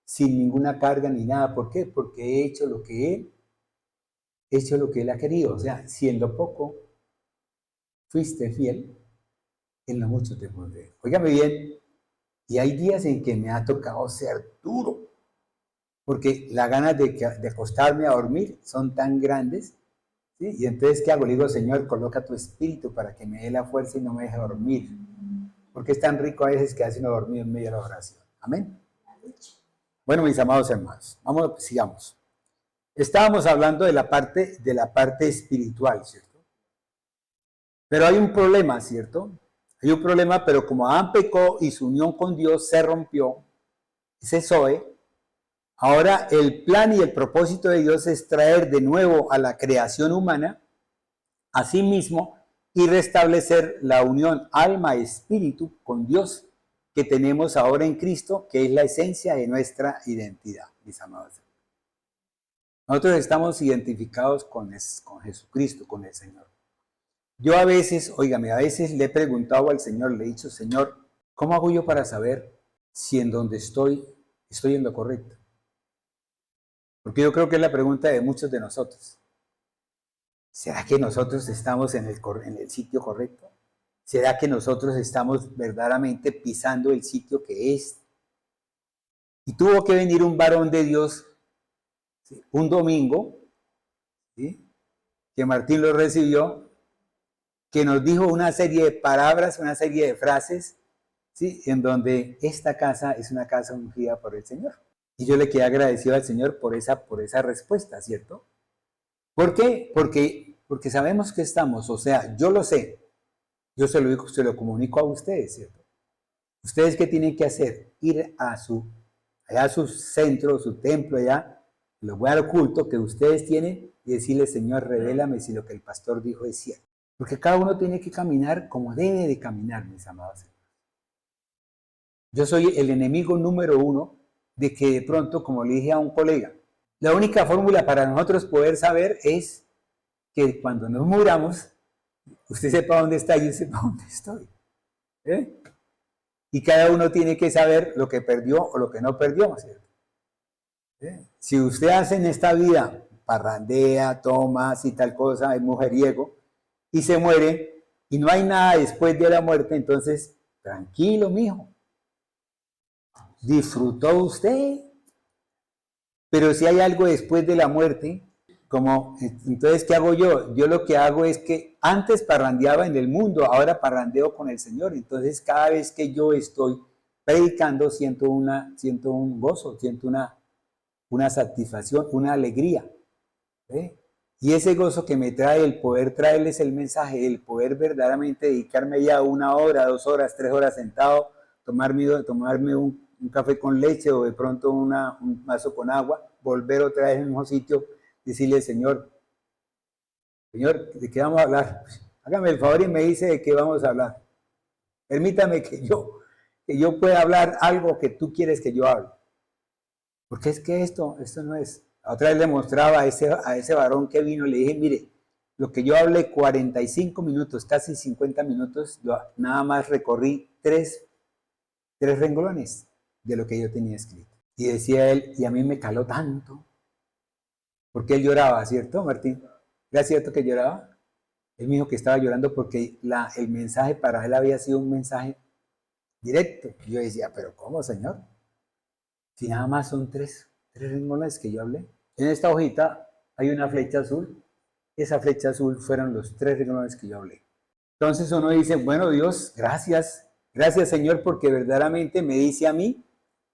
sin ninguna carga ni nada. ¿Por qué? Porque he hecho lo que Él ha querido. O sea, si en lo poco fuiste fiel, en lo mucho te pondré. Óigame bien, y hay días en que me ha tocado ser duro, porque las ganas de acostarme a dormir son tan grandes, ¿sí? Y entonces, ¿qué hago? Le digo, Señor, coloca tu espíritu para que me dé la fuerza y no me deje dormir, porque es tan rico a veces que hace uno dormir en medio de la oración. Amén. Bueno, mis amados hermanos, sigamos. Estábamos hablando de la parte espiritual, ¿cierto? Pero hay un problema, ¿cierto? Hay un problema, pero como Adán pecó y su unión con Dios se rompió, ese Zoe, ahora el plan y el propósito de Dios es traer de nuevo a la creación humana a sí mismo y restablecer la unión alma-espíritu con Dios que tenemos ahora en Cristo, que es la esencia de nuestra identidad, mis amados. Nosotros estamos identificados con Jesucristo, con el Señor. Yo a veces, óigame, a veces le he preguntado al Señor, le he dicho, Señor, ¿cómo hago yo para saber si en donde estoy en lo correcto? Porque yo creo que es la pregunta de muchos de nosotros. ¿Será que nosotros estamos en el sitio correcto? ¿Será que nosotros estamos verdaderamente pisando el sitio que es? Y tuvo que venir un varón de Dios, ¿sí?, un domingo, ¿sí?, que Martín lo recibió, que nos dijo una serie de palabras, una serie de frases, ¿sí?, en donde esta casa es una casa ungida por el Señor. Y yo le quedé agradecido al Señor por esa respuesta, ¿cierto? ¿Por qué? Porque sabemos que estamos, o sea, yo lo sé, yo se lo comunico a ustedes, ¿cierto? ¿Ustedes qué tienen que hacer? Ir a su centro, su templo, allá, el lugar oculto que ustedes tienen y decirle, Señor, revélame si lo que el pastor dijo es cierto. Porque cada uno tiene que caminar como debe de caminar, mis amados hermanos. Yo soy el enemigo número uno de que de pronto, como le dije a un colega, la única fórmula para nosotros poder saber es que cuando nos muramos, usted sepa dónde está y yo sepa dónde estoy. ¿Eh? Y cada uno tiene que saber lo que perdió o lo que no perdió, ¿cierto? ¿Eh? Si usted hace en esta vida parrandea, toma, y tal cosa, es mujeriego, y se muere, y no hay nada después de la muerte, entonces, tranquilo, mijo. Disfrutó usted. Pero si hay algo después de la muerte, entonces, ¿qué hago yo? Yo lo que hago es que antes parrandeaba en el mundo, ahora parrandeo con el Señor. Entonces, cada vez que yo estoy predicando, siento un gozo, siento una satisfacción, una alegría. ¿Eh? Y ese gozo que me trae el poder traerles el mensaje, el poder verdaderamente dedicarme ya 1 hora, 2 horas, 3 horas sentado, tomarme un café con leche o de pronto un vaso con agua, volver otra vez al mismo sitio, decirle, Señor, ¿de qué vamos a hablar? Hágame el favor y me dice de qué vamos a hablar. Permítame que yo pueda hablar algo que tú quieres que yo hable. Porque es que esto no es. Otra vez le mostraba a ese varón que vino, le dije, mire, lo que yo hablé 45 minutos, casi 50 minutos, nada más recorrí tres renglones de lo que yo tenía escrito. Y decía él, y a mí me caló tanto, porque él lloraba, ¿cierto, Martín? ¿Era cierto que lloraba? Él me dijo que estaba llorando porque el mensaje para él había sido un mensaje directo. Y yo decía, pero ¿cómo, Señor? Si nada más son tres renglones que yo hablé. En esta hojita hay una flecha azul. Esa flecha azul fueron los 3 renglones que yo hablé. Entonces uno dice, bueno, Dios, gracias. Gracias, Señor, porque verdaderamente me dice a mí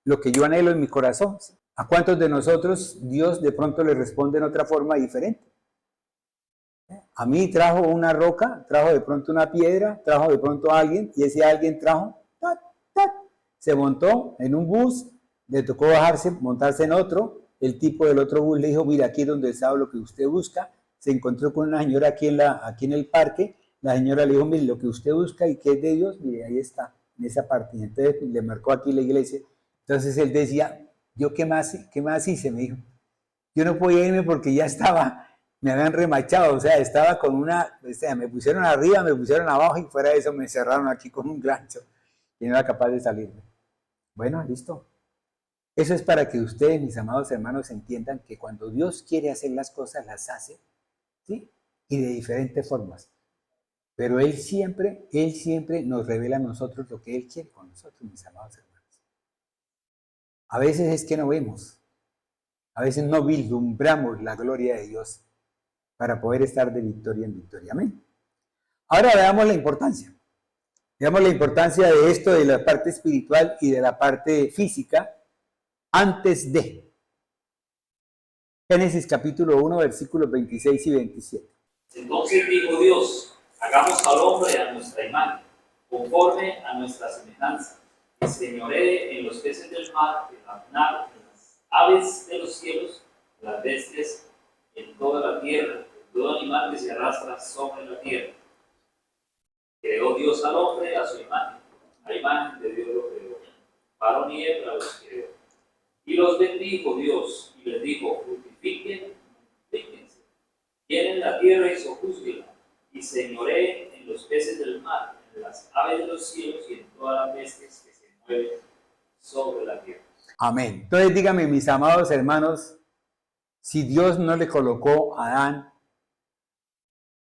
lo que yo anhelo en mi corazón. ¿A cuántos de nosotros Dios de pronto le responde en otra forma diferente? A mí trajo una roca, trajo de pronto una piedra, trajo de pronto a alguien, y ese alguien trajo, se montó en un bus, le tocó bajarse, montarse en otro, el tipo del otro bus le dijo, mira, aquí es donde está lo que usted busca, se encontró con una señora aquí en el parque, la señora le dijo, mire, lo que usted busca y que es de Dios, mire, ahí está, en esa parte, y entonces le marcó aquí la iglesia. Entonces él decía, ¿yo qué más hice? Me dijo, yo no podía irme porque ya estaba, me habían remachado, o sea, estaba con me pusieron arriba, me pusieron abajo y fuera de eso me encerraron aquí con un gancho y no era capaz de salirme. Bueno, listo. Eso es para que ustedes, mis amados hermanos, entiendan que cuando Dios quiere hacer las cosas, las hace, ¿sí? Y de diferentes formas. Pero Él siempre nos revela a nosotros lo que Él quiere con nosotros, mis amados hermanos. A veces es que no vemos, a veces no vislumbramos la gloria de Dios para poder estar de victoria en victoria. Amén. Ahora veamos la importancia. Veamos la importancia de esto, de la parte espiritual y de la parte física, antes de. Génesis capítulo 1, versículos 26 y 27. Entonces dijo Dios, hagamos al hombre a nuestra imagen, conforme a nuestra semejanza, que señoree en los peces del mar, en las aves de los cielos, en las bestias, en toda la tierra, en todo animal que se arrastra sobre la tierra. Creó Dios al hombre a su imagen, a imagen de Dios lo creó, varón y hembra los creó. Y los bendijo Dios, y les dijo, fructifiquen, multiplíquense, llenen la tierra y sojúzguenla, y señoreen en los peces del mar, en las aves de los cielos y en todas las bestias que se mueven sobre la tierra. Amén. Entonces díganme, mis amados hermanos, si Dios no le colocó a Adán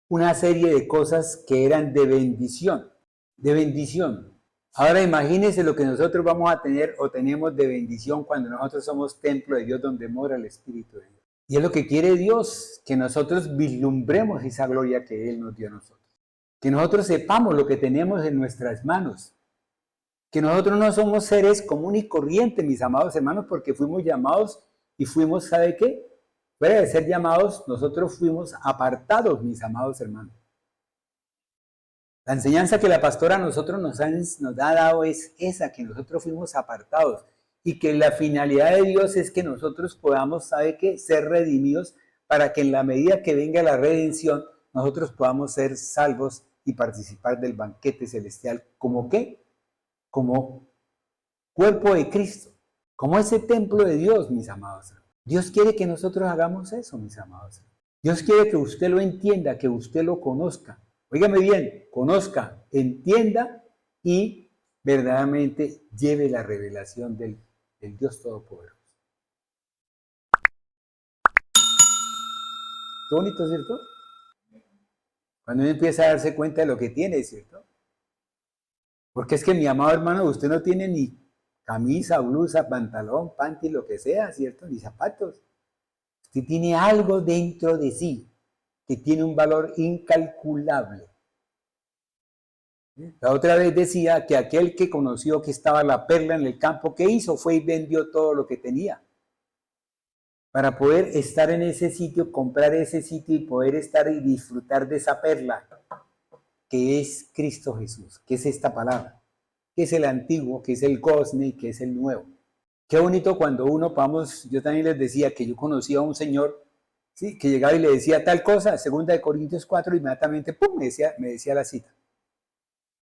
una serie de cosas que eran de bendición, de bendición. Ahora imagínense lo que nosotros vamos a tener o tenemos de bendición cuando nosotros somos templo de Dios donde mora el Espíritu de Dios. Y es lo que quiere Dios, que nosotros vislumbremos esa gloria que Él nos dio a nosotros. Que nosotros sepamos lo que tenemos en nuestras manos. Que nosotros no somos seres comunes y corrientes, mis amados hermanos, porque fuimos llamados y fuimos, ¿sabe qué? Fuera de ser llamados, nosotros fuimos apartados, mis amados hermanos. La enseñanza que la pastora a nosotros nos ha dado es esa, que nosotros fuimos apartados y que la finalidad de Dios es que nosotros podamos, ¿sabe qué?, ser redimidos para que en la medida que venga la redención, nosotros podamos ser salvos y participar del banquete celestial. ¿Cómo qué? Como cuerpo de Cristo, como ese templo de Dios, mis amados hermanos. Dios quiere que nosotros hagamos eso, mis amados hermanos. Dios quiere que usted lo entienda, que usted lo conozca. Óigame bien, conozca, entienda y verdaderamente lleve la revelación del Dios Todopoderoso. Qué bonito, ¿cierto? Cuando uno empieza a darse cuenta de lo que tiene, ¿cierto? Porque es que, mi amado hermano, usted no tiene ni camisa, blusa, pantalón, panty, lo que sea, ¿cierto? Ni zapatos. Usted tiene algo dentro de sí que tiene un valor incalculable. La otra vez decía que aquel que conoció que estaba la perla en el campo, ¿qué hizo? Fue y vendió todo lo que tenía para poder estar en ese sitio, comprar ese sitio y poder estar y disfrutar de esa perla que es Cristo Jesús, que es esta palabra. qué es el antiguo, qué es el gozne y qué es el nuevo. Qué bonito cuando uno, vamos, yo también les decía que yo conocía a un señor, ¿sí?, que llegaba y le decía tal cosa, 2 Corintios 4, inmediatamente, ¡pum!, me decía la cita.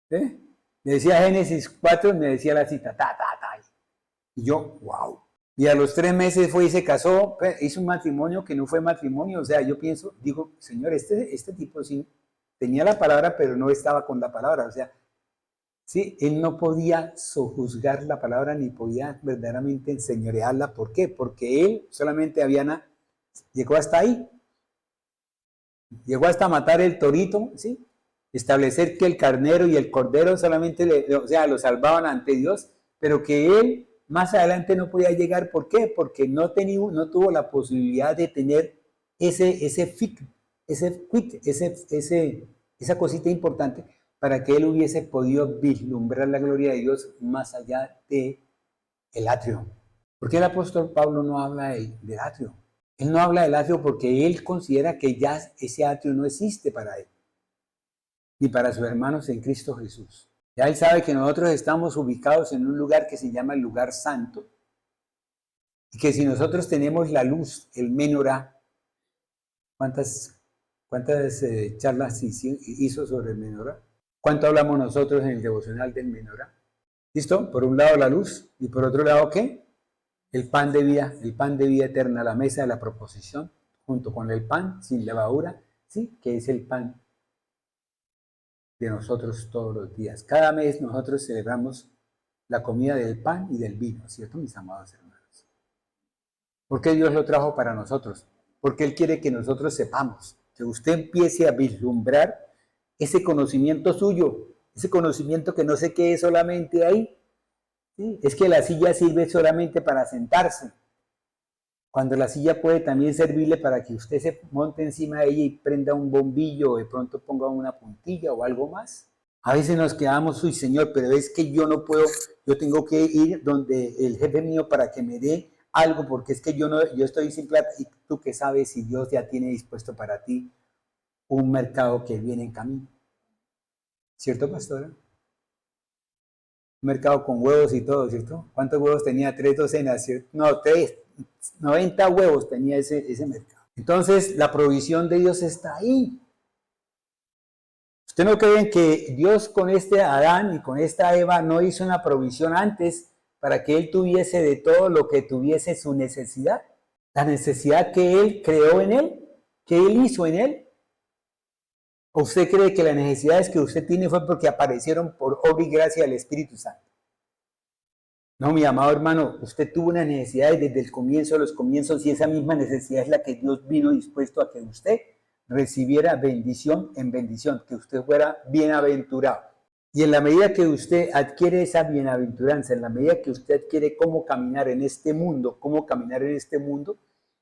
¿Sí? Me decía Génesis 4 y me decía la cita, ta, ta, ta. Y yo, wow. Y a los 3 meses fue y se casó, hizo un matrimonio que no fue matrimonio. O sea, yo pienso, digo, Señor, este tipo sí tenía la palabra, pero no estaba con la palabra. O sea, sí, él no podía sojuzgar la palabra ni podía verdaderamente enseñorearla. ¿Por qué? Porque él solamente llegó hasta ahí. Llegó hasta matar el torito, ¿sí? Establecer que el carnero y el cordero solamente lo salvaban ante Dios, pero que él más adelante no podía llegar. ¿Por qué? Porque no tuvo la posibilidad de tener esa cosita importante para que él hubiese podido vislumbrar la gloria de Dios más allá del atrio. ¿Por qué el apóstol Pablo no habla del atrio? Él no habla del atrio porque él considera que ya ese atrio no existe para él, ni para sus hermanos en Cristo Jesús. Ya él sabe que nosotros estamos ubicados en un lugar que se llama el lugar santo, y que si nosotros tenemos la luz, el menorá, ¿cuántas charlas hizo sobre el menorá? ¿Cuánto hablamos nosotros en el devocional del menorá? ¿Listo? Por un lado la luz, y por otro lado, ¿qué? El pan de vida eterna, la mesa de la proposición, junto con el pan sin levadura, ¿sí?, que es el pan de nosotros todos los días. Cada mes nosotros celebramos la comida del pan y del vino, ¿cierto, mis amados hermanos? ¿Por qué Dios lo trajo para nosotros? Porque Él quiere que nosotros sepamos, que usted empiece a vislumbrar ese conocimiento suyo, ese conocimiento que no se quede solamente ahí. ¿Sí? Es que la silla sirve solamente para sentarse, cuando la silla puede también servirle para que usted se monte encima de ella y prenda un bombillo o de pronto ponga una puntilla o algo más. A veces nos quedamos, uy, Señor, pero es que yo no puedo, yo tengo que ir donde el jefe mío para que me dé algo, porque es que yo estoy sin plata. Y tú qué sabes si Dios ya tiene dispuesto para ti un mercado que viene en camino. ¿Cierto, pastora? Un mercado con huevos y todo, ¿cierto? ¿Cuántos huevos tenía? 3 docenas, ¿cierto? No, 90 huevos tenía ese mercado. Entonces, la provisión de Dios está ahí. ¿Usted no cree que Dios con este Adán y con esta Eva no hizo una provisión antes para que él tuviese de todo lo que tuviese su necesidad? La necesidad que él creó en él, que él hizo en él. ¿O usted cree que las necesidades que usted tiene fue porque aparecieron por obra y gracia del Espíritu Santo? No, mi amado hermano, usted tuvo una necesidad desde el comienzo de los comienzos, y esa misma necesidad es la que Dios vino dispuesto a que usted recibiera bendición en bendición, que usted fuera bienaventurado. Y en la medida que usted adquiere esa bienaventuranza, en la medida que usted adquiere cómo caminar en este mundo,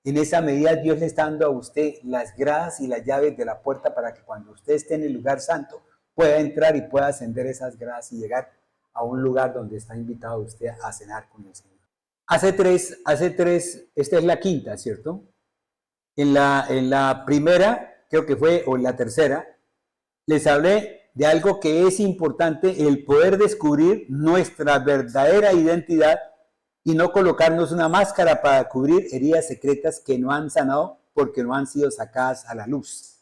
en esa medida Dios le está dando a usted las gradas y las llaves de la puerta para que cuando usted esté en el lugar santo pueda entrar y pueda ascender esas gradas y llegar a un lugar donde está invitado usted a cenar con el Señor. Hace tres, esta es la quinta, ¿cierto? En la primera, creo que fue, o en la tercera, les hablé de algo que es importante, el poder descubrir nuestra verdadera identidad y no colocarnos una máscara para cubrir heridas secretas que no han sanado porque no han sido sacadas a la luz.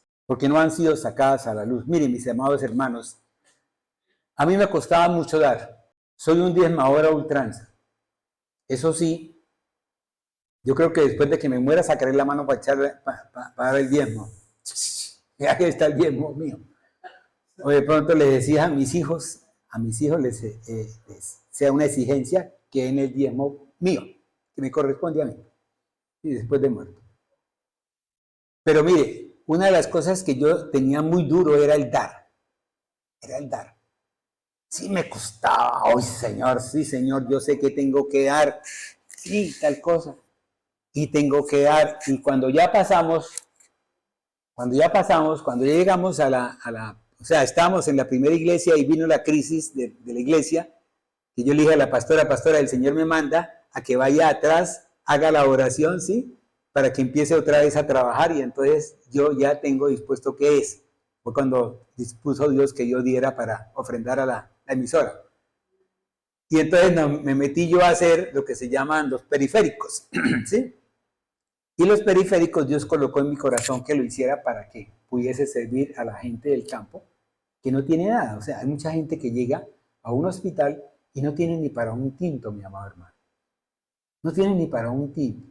Miren, mis amados hermanos, a mí me costaba mucho dar. Soy un diezmador a ultranza. Eso sí, yo creo que después de que me muera sacaré la mano para dar el diezmo. Ya que está el diezmo mío. O de pronto les decía a mis hijos les sea una exigencia que en el diezmo mío, que me corresponde a mí, y después de muerto. Pero mire, una de las cosas que yo tenía muy duro era el dar. Sí me costaba, ¡ay, Señor! Sí, Señor, yo sé que tengo que dar, sí, tal cosa, y tengo que dar. Y cuando ya llegamos o sea, estábamos en la primera iglesia y vino la crisis de la iglesia, y yo le dije a la pastora, el Señor me manda a que vaya atrás, haga la oración, ¿sí? Para que empiece otra vez a trabajar, y entonces yo ya tengo dispuesto qué es. Fue cuando dispuso Dios que yo diera para ofrendar a la emisora. Y entonces me metí yo a hacer lo que se llaman los periféricos, ¿sí? Y los periféricos Dios colocó en mi corazón que lo hiciera para que pudiese servir a la gente del campo que no tiene nada. O sea, hay mucha gente que llega a un hospital y no tiene ni para un tinto, mi amado hermano. No tienen ni para un tinto.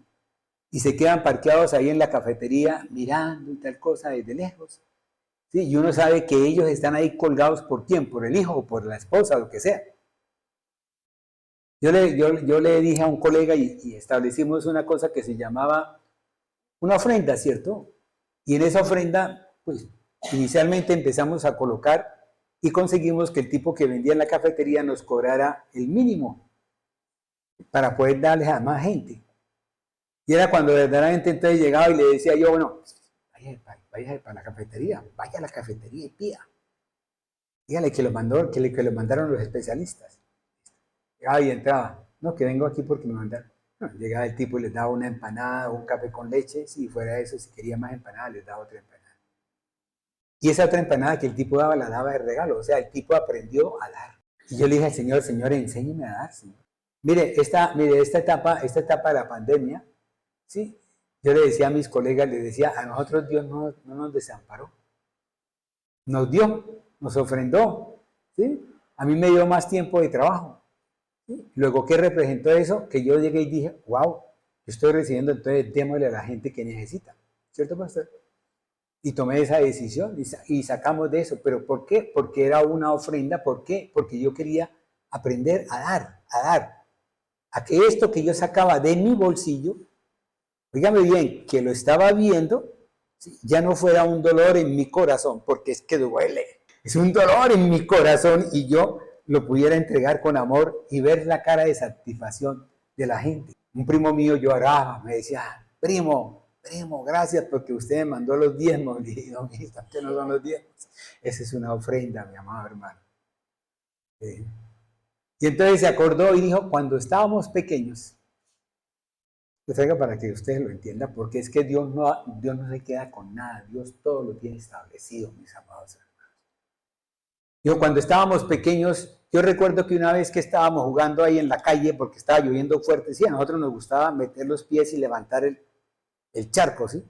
Y se quedan parqueados ahí en la cafetería mirando y tal cosa desde lejos. ¿Sí? Y uno sabe que ellos están ahí colgados ¿por quién? Por el hijo o por la esposa, lo que sea. Yo le dije a un colega y establecimos una cosa que se llamaba una ofrenda, ¿cierto? Y en esa ofrenda, pues, inicialmente empezamos a colocar y conseguimos que el tipo que vendía en la cafetería nos cobrara el mínimo para poder darles a más gente. Y era cuando verdaderamente entonces llegaba y le decía yo, bueno, vaya para la cafetería, vaya a la cafetería y pida. Dígale que lo mandaron los especialistas. Llegaba y entraba, no, que vengo aquí porque me mandaron. No, llegaba el tipo y les daba una empanada o un café con leche, si fuera eso, si quería más empanada, les daba otra empanada. Y esa otra empanada que el tipo daba, la daba de regalo, o sea, el tipo aprendió a dar. Y yo le dije al Señor, Señor, enséñeme a dar, Señor. Mire, esta etapa de la pandemia, ¿sí? Yo le decía a mis colegas, les decía, a nosotros Dios no nos desamparó. Nos dio, nos ofrendó, ¿sí? A mí me dio más tiempo de trabajo. ¿Sí? Luego, ¿qué representó eso? Que yo llegué y dije, wow, yo estoy recibiendo, entonces démosle a la gente que necesita. ¿Cierto, pastor? Y tomé esa decisión y sacamos de eso. ¿Pero por qué? Porque era una ofrenda. ¿Por qué? Porque yo quería aprender a dar. A que esto que yo sacaba de mi bolsillo, dígame bien, que lo estaba viendo, ¿sí? Ya no fuera un dolor en mi corazón, porque es que duele. Es un dolor en mi corazón y yo lo pudiera entregar con amor y ver la cara de satisfacción de la gente. Un primo mío lloraba, me decía, primo, gracias porque usted me mandó los diezmos. Y dije, no, que no son los diezmos. Esa es una ofrenda, mi amado hermano. Y entonces se acordó y dijo, cuando estábamos pequeños, lo traigo para que ustedes lo entiendan, porque es que Dios no se queda con nada, Dios todo lo tiene establecido, mis amados hermanos. Digo, cuando estábamos pequeños, yo recuerdo que una vez que estábamos jugando ahí en la calle, porque estaba lloviendo fuerte, sí, a nosotros nos gustaba meter los pies y levantar el charco, ¿sí?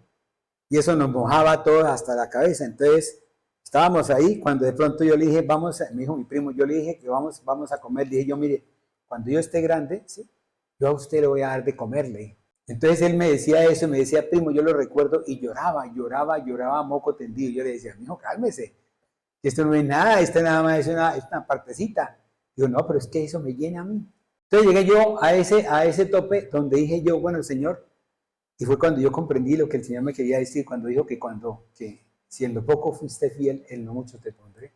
Y eso nos mojaba a todos hasta la cabeza. Entonces, estábamos ahí, cuando de pronto yo le dije, me dijo mi primo, yo le dije que vamos a comer. Le dije yo, mire, cuando yo esté grande, ¿sí? Yo a usted le voy a dar de comerle. Entonces él me decía eso, me decía, primo, yo lo recuerdo, y lloraba moco tendido. Yo le decía, mijo, cálmese, esto no es nada, esto nada más es una partecita. Digo, no, pero es que eso me llena a mí. Entonces llegué yo a ese tope donde dije yo, bueno, Señor, y fue cuando yo comprendí lo que el Señor me quería decir, cuando dijo que si en lo poco fuiste fiel, en lo mucho te pondré.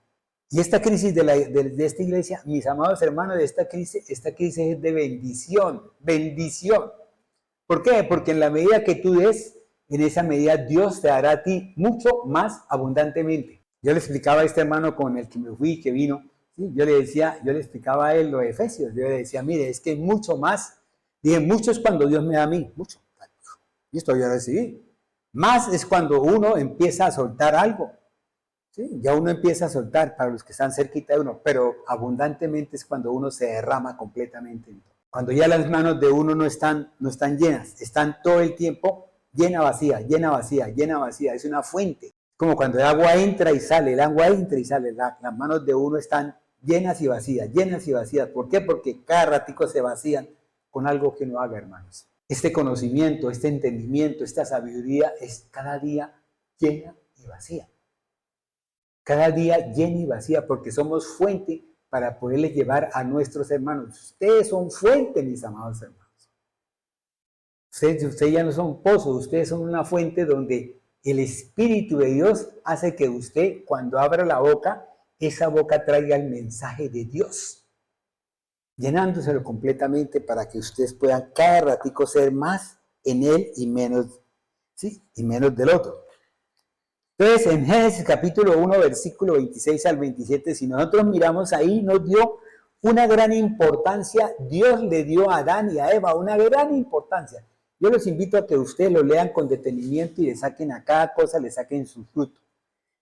Y esta crisis de esta iglesia, mis amados hermanos, esta crisis es de bendición. ¿Por qué? Porque en la medida que tú des, en esa medida Dios te dará a ti mucho más abundantemente. Yo le explicaba a este hermano con el que me fui, que vino, ¿sí? Yo le explicaba a él lo de Efesios. Yo le decía, mire, es que mucho más. Dije, mucho es cuando Dios me da a mí, mucho. Y esto yo recibí. Más es cuando uno empieza a soltar algo. ¿Sí? Ya uno empieza a soltar para los que están cerquita de uno, pero abundantemente es cuando uno se derrama completamente. Cuando ya las manos de uno no están llenas, están todo el tiempo llena, vacía. Es una fuente. Como cuando el agua entra y sale, las manos de uno están llenas y vacías. ¿Por qué? Porque cada ratico se vacían con algo que no haga, hermanos. Este conocimiento, este entendimiento, esta sabiduría es cada día llena y vacía. Cada día llena y vacía, porque somos fuente para poderle llevar a nuestros hermanos. Ustedes son fuente, mis amados hermanos. Ustedes ya no son pozos, ustedes son una fuente donde el Espíritu de Dios hace que usted, cuando abra la boca, esa boca traiga el mensaje de Dios, llenándoselo completamente para que ustedes puedan cada ratico ser más en Él y menos, ¿sí? Y menos del otro. Entonces, en Génesis capítulo 1, versículo 26 al 27, si nosotros miramos ahí, nos dio una gran importancia. Dios le dio a Adán y a Eva una gran importancia. Yo los invito a que ustedes lo lean con detenimiento y le saquen a cada cosa, le saquen su fruto.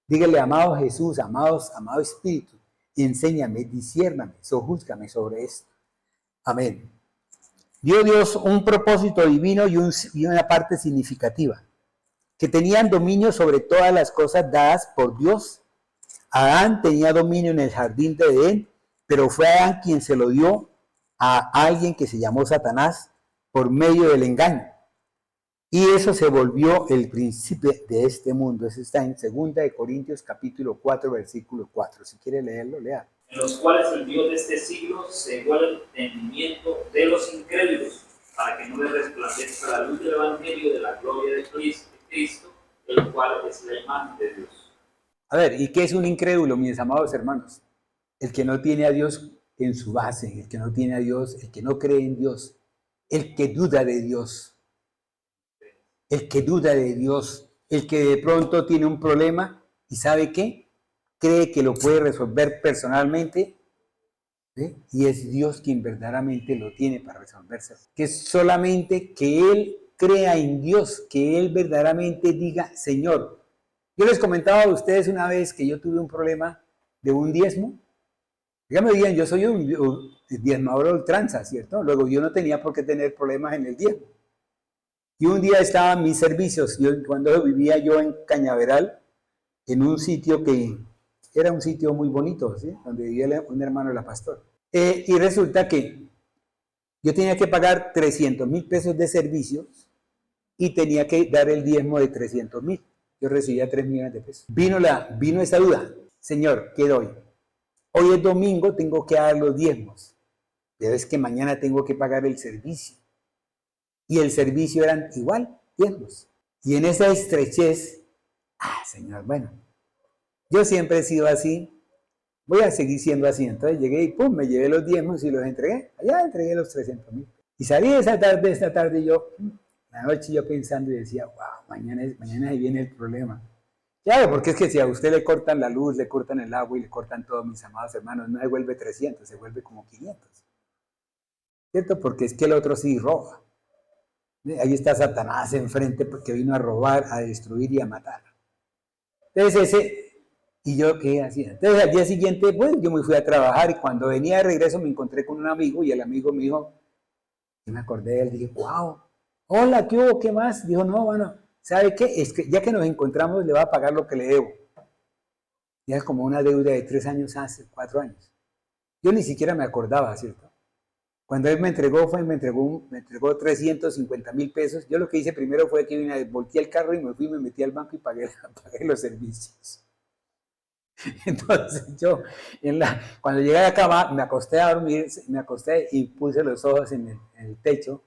Dígale, amado Jesús, amado Espíritu, enséñame, disciérname, sojúzgame sobre esto. Amén. Dio Dios un propósito divino y una parte significativa, que tenían dominio sobre todas las cosas dadas por Dios. Adán tenía dominio en el jardín de Edén, pero fue Adán quien se lo dio a alguien que se llamó Satanás por medio del engaño. Y eso se volvió el príncipe de este mundo. Eso está en 2 de Corintios capítulo 4, versículo 4. Si quiere leerlo, lea. En los cuales el Dios de este siglo cegó el entendimiento de los incrédulos, para que no les resplandezca la luz del evangelio de la gloria de Cristo, el cual es la imagen de Dios. A ver, ¿y qué es un incrédulo, mis amados hermanos? El que no tiene a Dios en su base, el que no tiene a Dios, el que no cree en Dios, el que duda de Dios, el que duda de Dios, el que de pronto tiene un problema y ¿sabe qué? Cree que lo puede resolver personalmente, ¿sí? Y es Dios quien verdaderamente lo tiene para resolverse. Que es solamente que Él crea en Dios, que Él verdaderamente diga, Señor. Yo les comentaba a ustedes una vez que yo tuve un problema de un diezmo. Dígame bien, yo soy un diezmador de ultranza, ¿cierto? Luego yo no tenía por qué tener problemas en el diezmo. Y un día estaba en mis servicios, cuando vivía yo en Cañaveral, en un sitio que era un sitio muy bonito, ¿sí? Donde vivía un hermano de la pastora. Y resulta que yo tenía que pagar 300,000 pesos de servicios y tenía que dar el diezmo de 300,000. Yo recibía 3 millones de pesos. Vino esa duda. Señor, ¿qué doy? Hoy es domingo, tengo que dar los diezmos. Pero es que mañana tengo que pagar el servicio. Y el servicio eran igual, diezmos. Y en esa estrechez, Señor, bueno, yo siempre he sido así, voy a seguir siendo así. Entonces llegué y pum, me llevé los diezmos y los entregué. Allá entregué los 300,000. Y salí esta tarde yo, la noche yo pensando y decía, wow, mañana ahí viene el problema. Claro, porque es que si a usted le cortan la luz, le cortan el agua y le cortan todos, mis amados hermanos, no se vuelve 300, se vuelve como 500. ¿Cierto? Porque es que el otro sí roba. Ahí está Satanás enfrente porque vino a robar, a destruir y a matar. Entonces ¿y yo qué hacía? Entonces al día siguiente, bueno, yo me fui a trabajar y cuando venía de regreso me encontré con un amigo y el amigo me dijo, y me acordé de él, dije, wow, hola, ¿qué hubo? ¿Qué más? Dijo, no, bueno, ¿sabe qué? Es que ya que nos encontramos le va a pagar lo que le debo. Y es como una deuda de 3 años hace, 4 años. Yo ni siquiera me acordaba, ¿cierto? Cuando él me entregó 350,000 pesos. Yo lo que hice primero fue que volteé el carro y me fui, me metí al banco y pagué los servicios. Entonces yo, cuando llegué a la cama, me acosté a dormir, me acosté y puse los ojos en el techo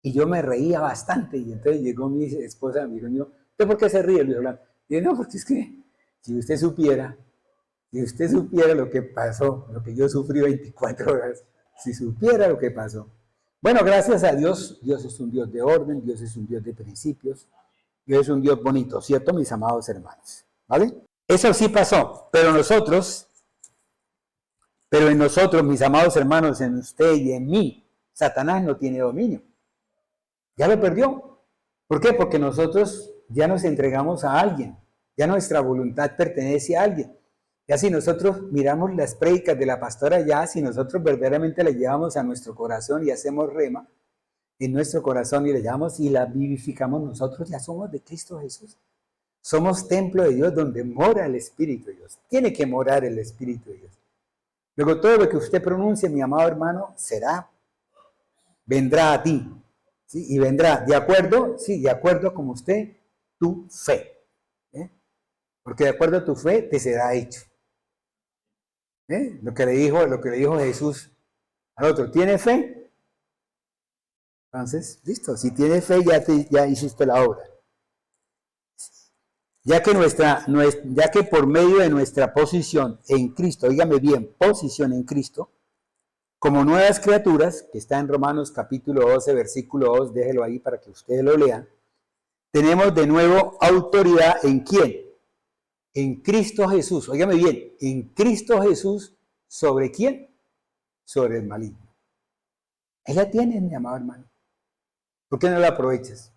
y yo me reía bastante. Y entonces llegó mi esposa y me dijo, ¿usted por qué se ríe, Luis Orlando? Y yo, no, porque es que si usted supiera lo que pasó, lo que yo sufrí 24 horas, si supiera lo que pasó. Bueno, gracias a Dios, Dios es un Dios de orden, Dios es un Dios de principios, Dios es un Dios bonito, ¿cierto, mis amados hermanos? ¿Vale? Eso sí pasó, pero en nosotros, mis amados hermanos, en usted y en mí, Satanás no tiene dominio. Ya lo perdió. ¿Por qué? Porque nosotros ya nos entregamos a alguien, ya nuestra voluntad pertenece a alguien. Ya si nosotros miramos las prédicas de la pastora, ya si nosotros verdaderamente la llevamos a nuestro corazón y hacemos rema en nuestro corazón y la llevamos y la vivificamos, nosotros ya somos de Cristo Jesús. Somos templo de Dios donde mora el Espíritu de Dios. Tiene que morar el Espíritu de Dios. Luego todo lo que usted pronuncie, mi amado hermano, vendrá a ti. ¿Sí? Y vendrá de acuerdo, sí, de acuerdo como usted, tu fe. Porque de acuerdo a tu fe te será hecho. Lo que le dijo Jesús al otro, ¿tiene fe? Entonces, listo, si tienes fe ya hiciste la obra. Ya que por medio de nuestra posición en Cristo, dígame bien, posición en Cristo, como nuevas criaturas, que está en Romanos capítulo 12, versículo 2, déjelo ahí para que ustedes lo lean, tenemos de nuevo autoridad ¿en quién? En Cristo Jesús. Óigame bien, en Cristo Jesús, ¿sobre quién? Sobre el maligno. Él la tiene, mi amado hermano. ¿Por qué no la aprovechas?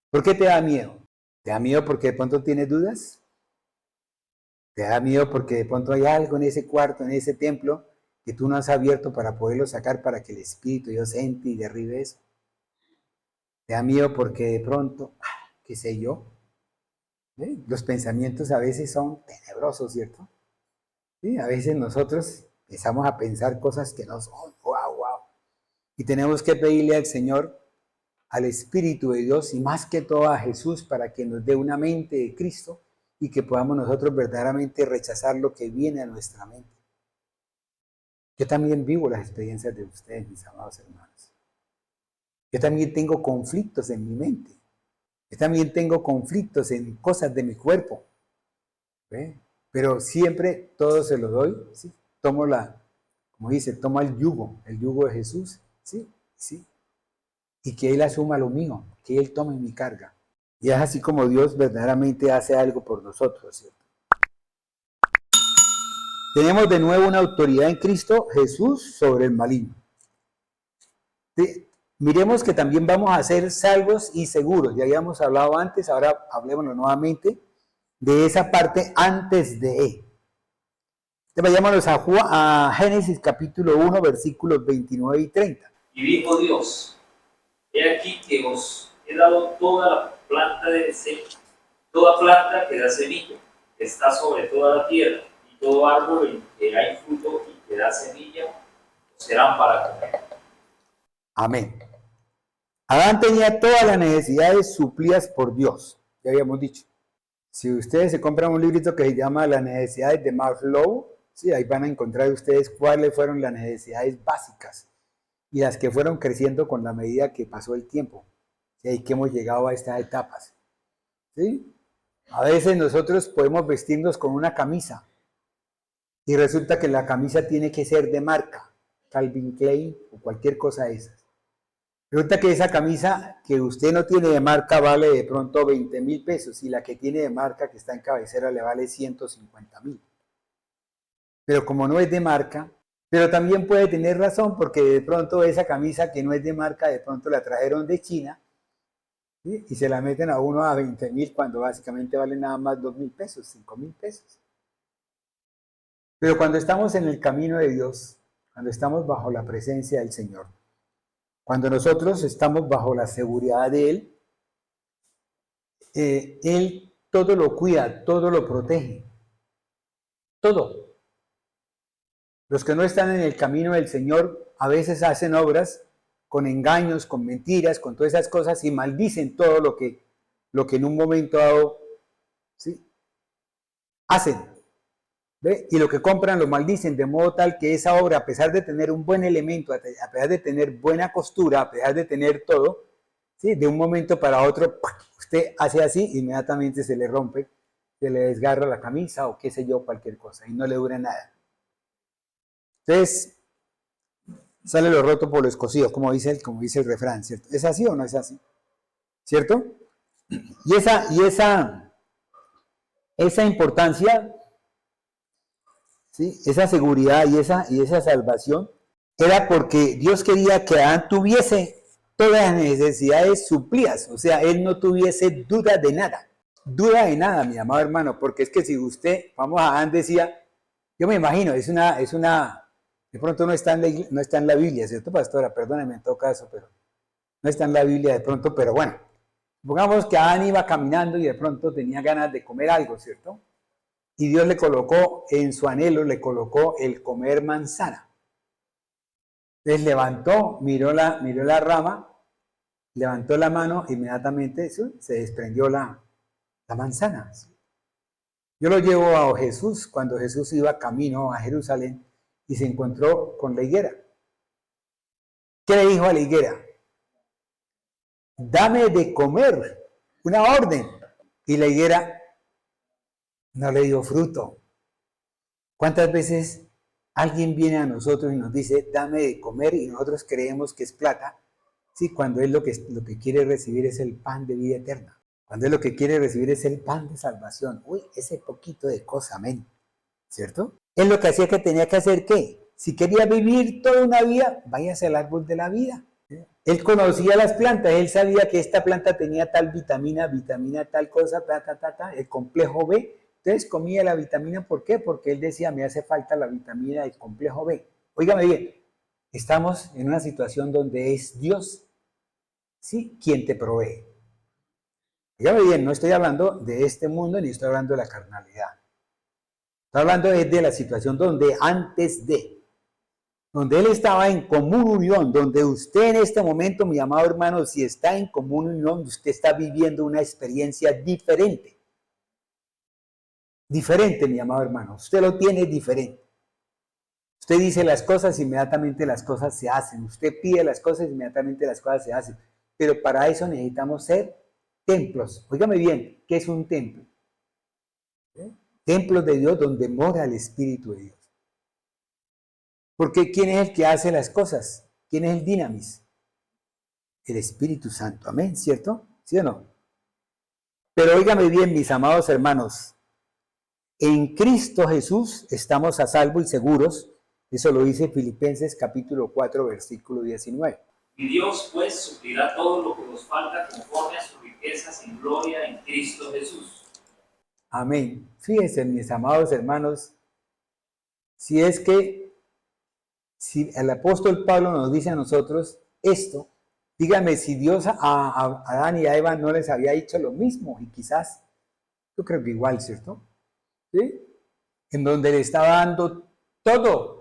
¿Por qué te da miedo? ¿Te da miedo porque de pronto tienes dudas? ¿Te da miedo porque de pronto hay algo en ese cuarto, en ese templo, que tú no has abierto para poderlo sacar para que el Espíritu Dios entre y derribe eso. Te da miedo porque de pronto, qué sé yo, los pensamientos a veces son tenebrosos, ¿cierto? ¿Sí? A veces nosotros empezamos a pensar cosas que no son, wow. Y tenemos que pedirle al Señor, al Espíritu de Dios y más que todo a Jesús para que nos dé una mente de Cristo y que podamos nosotros verdaderamente rechazar lo que viene a nuestra mente. Yo también vivo las experiencias de ustedes, mis amados hermanos. Yo también tengo conflictos en mi mente. Yo también tengo conflictos en cosas de mi cuerpo. ¿Ve? Pero siempre todo se lo doy. ¿Sí? Tomo como dice, toma el yugo de Jesús. ¿Sí? ¿Sí? Y que Él asuma lo mío, que Él tome mi carga. Y es así como Dios verdaderamente hace algo por nosotros, ¿cierto? Tenemos de nuevo una autoridad en Cristo Jesús sobre el maligno. ¿Sí? Miremos que también vamos a ser salvos y seguros. Ya habíamos hablado antes, ahora hablémonos nuevamente de esa parte antes de E. Vayámonos a Génesis capítulo 1, versículos 29 y 30. Y dijo Dios, he aquí que os he dado toda planta que da semilla, que está sobre toda la tierra, y todo árbol en que hay fruto y que da semilla, serán para comer. Amén. Adán tenía todas las necesidades suplidas por Dios, ya habíamos dicho. Si ustedes se compran un librito que se llama Las necesidades de Maslow, sí, ahí van a encontrar ustedes cuáles fueron las necesidades básicas y las que fueron creciendo con la medida que pasó el tiempo, ¿sí? Y que hemos llegado a estas etapas. ¿Sí? A veces nosotros podemos vestirnos con una camisa y resulta que la camisa tiene que ser de marca, Calvin Klein o cualquier cosa de esas. Resulta que esa camisa que usted no tiene de marca vale de pronto 20,000 pesos y la que tiene de marca que está en cabecera le vale 150,000. Pero como no es de marca, pero también puede tener razón porque de pronto esa camisa que no es de marca de pronto la trajeron de China, ¿sí? Y se la meten a uno a 20,000 cuando básicamente vale nada más 2,000 pesos, 5,000 pesos. Pero cuando estamos en el camino de Dios, cuando estamos bajo la presencia del Señor, cuando nosotros estamos bajo la seguridad de Él todo lo cuida, todo lo protege, todo. Los que no están en el camino del Señor a veces hacen obras con engaños, con mentiras, con todas esas cosas y maldicen todo lo que en un momento dado, ¿sí?, hacen. ¿Ve? Y lo que compran lo maldicen de modo tal que esa obra, a pesar de tener un buen elemento, a pesar de tener buena costura, a pesar de tener todo, ¿sí?, de un momento para otro, usted hace así, inmediatamente se le rompe, se le desgarra la camisa o qué sé yo, cualquier cosa, y no le dura nada. Entonces, sale lo roto por lo escocido, como dice el refrán, ¿cierto? ¿Es así o no es así? ¿Cierto? Y esa importancia, ¿sí?, esa seguridad y esa salvación era porque Dios quería que Adán tuviese todas las necesidades suplidas, o sea, él no tuviese duda de nada, mi amado hermano, porque es que si usted, vamos, Adán decía, yo me imagino, de pronto no está en la Biblia, ¿cierto, pastora? Perdóneme en todo caso, pero no está en la Biblia de pronto, pero bueno, supongamos que Adán iba caminando y de pronto tenía ganas de comer algo, ¿cierto? Y Dios le colocó, en su anhelo, le colocó el comer manzana. Entonces levantó, miró la rama, levantó la mano, inmediatamente se desprendió la manzana. Yo lo llevo a Jesús, cuando Jesús iba camino a Jerusalén y se encontró con la higuera. ¿Qué le dijo a la higuera? Dame de comer, una orden. Y la higuera no le dio fruto. ¿Cuántas veces alguien viene a nosotros y nos dice, dame de comer, y nosotros creemos que es plata? Sí, cuando él lo que quiere recibir es el pan de vida eterna. Cuando él lo que quiere recibir es el pan de salvación. Uy, ese poquito de cosa, amén. ¿Cierto? Él lo que hacía que tenía que hacer, ¿qué? Si quería vivir toda una vida, váyase al árbol de la vida. Él conocía las plantas, él sabía que esta planta tenía tal vitamina tal cosa, el complejo B. Entonces comía la vitamina, ¿por qué? Porque él decía, me hace falta la vitamina del complejo B. Óigame bien, estamos en una situación donde es Dios, ¿sí?, quien te provee. Óigame bien, no estoy hablando de este mundo ni estoy hablando de la carnalidad. Estoy hablando de la situación donde antes de, donde Él estaba en común unión, donde usted en este momento, mi amado hermano, si está en común unión, usted está viviendo una experiencia diferente. Diferente, mi amado hermano. Usted lo tiene diferente. Usted dice las cosas, inmediatamente las cosas se hacen. Usted pide las cosas, inmediatamente las cosas se hacen. Pero para eso necesitamos ser templos. Óigame bien, ¿qué es un templo? Templos de Dios donde mora el Espíritu de Dios. Porque ¿quién es el que hace las cosas? ¿Quién es el dinamis? El Espíritu Santo. Amén, ¿cierto? ¿Sí o no? Pero óigame bien, mis amados hermanos. En Cristo Jesús estamos a salvo y seguros. Eso lo dice Filipenses capítulo 4, versículo 19. Y Dios pues suplirá todo lo que nos falta conforme a sus riquezas en gloria en Cristo Jesús. Amén. Fíjense, mis amados hermanos, si el apóstol Pablo nos dice a nosotros esto, dígame si Dios a Adán y a Eva no les había dicho lo mismo, y quizás, yo creo que igual, ¿cierto? ¿Sí? En donde le estaba dando todo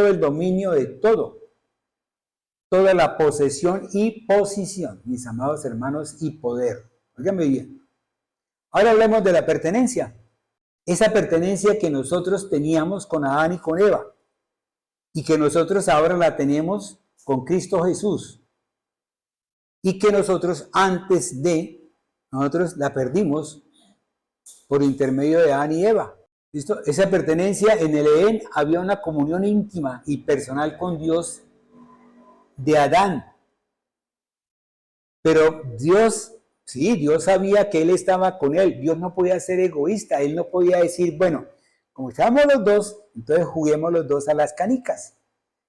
el dominio de todo, toda la posesión y posición, mis amados hermanos, y poder. Óigame bien. Ahora hablemos de la pertenencia. Esa pertenencia que nosotros teníamos con Adán y con Eva, y que nosotros ahora la tenemos con Cristo Jesús, y que nosotros nosotros la perdimos por intermedio de Adán y Eva. ¿Listo? Esa pertenencia en el Edén había una comunión íntima y personal con Dios de Adán. Pero Dios sabía que Él estaba con él. Dios no podía ser egoísta. Él no podía decir, bueno, como estábamos los dos, entonces juguemos los dos a las canicas.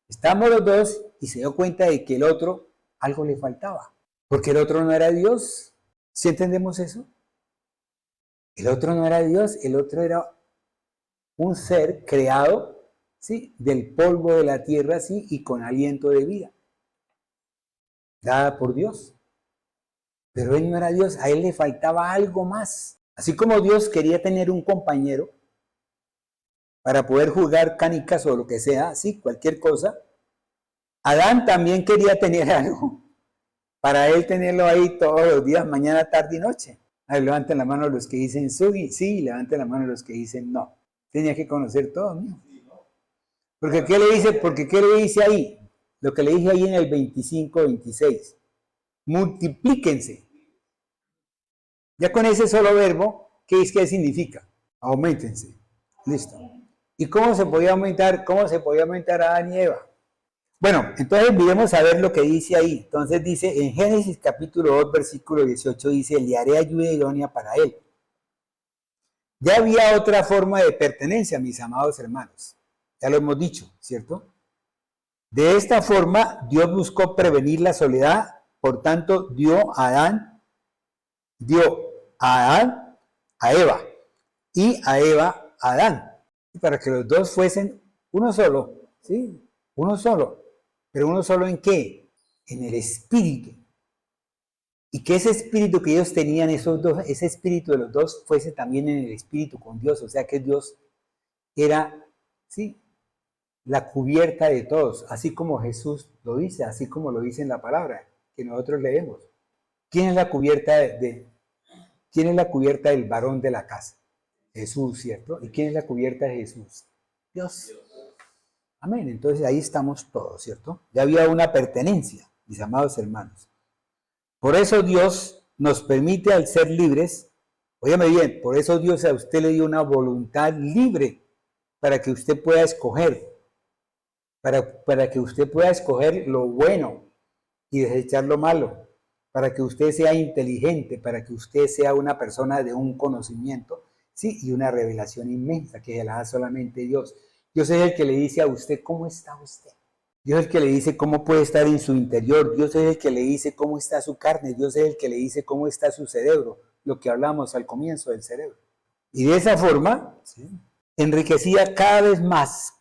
Estábamos los dos y se dio cuenta de que el otro algo le faltaba. Porque el otro no era Dios. ¿Sí entendemos eso? El otro no era Dios, el otro era un ser creado, ¿sí?, del polvo de la tierra, ¿sí?, y con aliento de vida, dada por Dios. Pero él no era Dios, a él le faltaba algo más. Así como Dios quería tener un compañero para poder jugar canicas o lo que sea, ¿sí?, cualquier cosa, Adán también quería tener algo para él tenerlo ahí todos los días, mañana, tarde y noche. A ver, levanten la mano los que dicen sí, levanten la mano los que dicen no. Tenía que conocer todo, mío. Porque ¿qué le dice ahí? Lo que le dije ahí en el 25-26. Multiplíquense. Ya con ese solo verbo, ¿qué significa? Auméntense. Listo. ¿Y cómo se podía aumentar? ¿Cómo se podía aumentar a Adán y Eva? Bueno, entonces miremos a ver lo que dice ahí. Entonces dice, en Génesis capítulo 2, versículo 18, dice, le haré ayuda idónea para él. Ya había otra forma de pertenencia, mis amados hermanos. Ya lo hemos dicho, ¿cierto? De esta forma, Dios buscó prevenir la soledad, por tanto, dio a Adán, a Eva, y a Eva a Adán, para que los dos fuesen uno solo, ¿sí? Uno solo. ¿Pero uno solo en qué? En el espíritu. Y que ese espíritu que ellos tenían, esos dos, ese espíritu de los dos, fuese también en el espíritu con Dios. O sea que Dios era, ¿sí?, la cubierta de todos, así como Jesús lo dice, así como lo dice en la palabra que nosotros leemos. ¿Quién es la cubierta quién es la cubierta del varón de la casa? Jesús, ¿cierto? ¿Y quién es la cubierta de Jesús? Dios. Amén. Entonces ahí estamos todos, ¿cierto? Ya había una pertenencia, mis amados hermanos. Por eso Dios nos permite al ser libres, óyame bien, por eso Dios a usted le dio una voluntad libre para que usted pueda escoger, para que usted pueda escoger lo bueno y desechar lo malo, para que usted sea inteligente, para que usted sea una persona de un conocimiento, sí, y una revelación inmensa que la da solamente Dios. Dios es el que le dice a usted cómo está usted. Dios es el que le dice cómo puede estar en su interior. Dios es el que le dice cómo está su carne. Dios es el que le dice cómo está su cerebro. Lo que hablamos al comienzo del cerebro. Y de esa forma, ¿sí?, enriquecía cada vez más,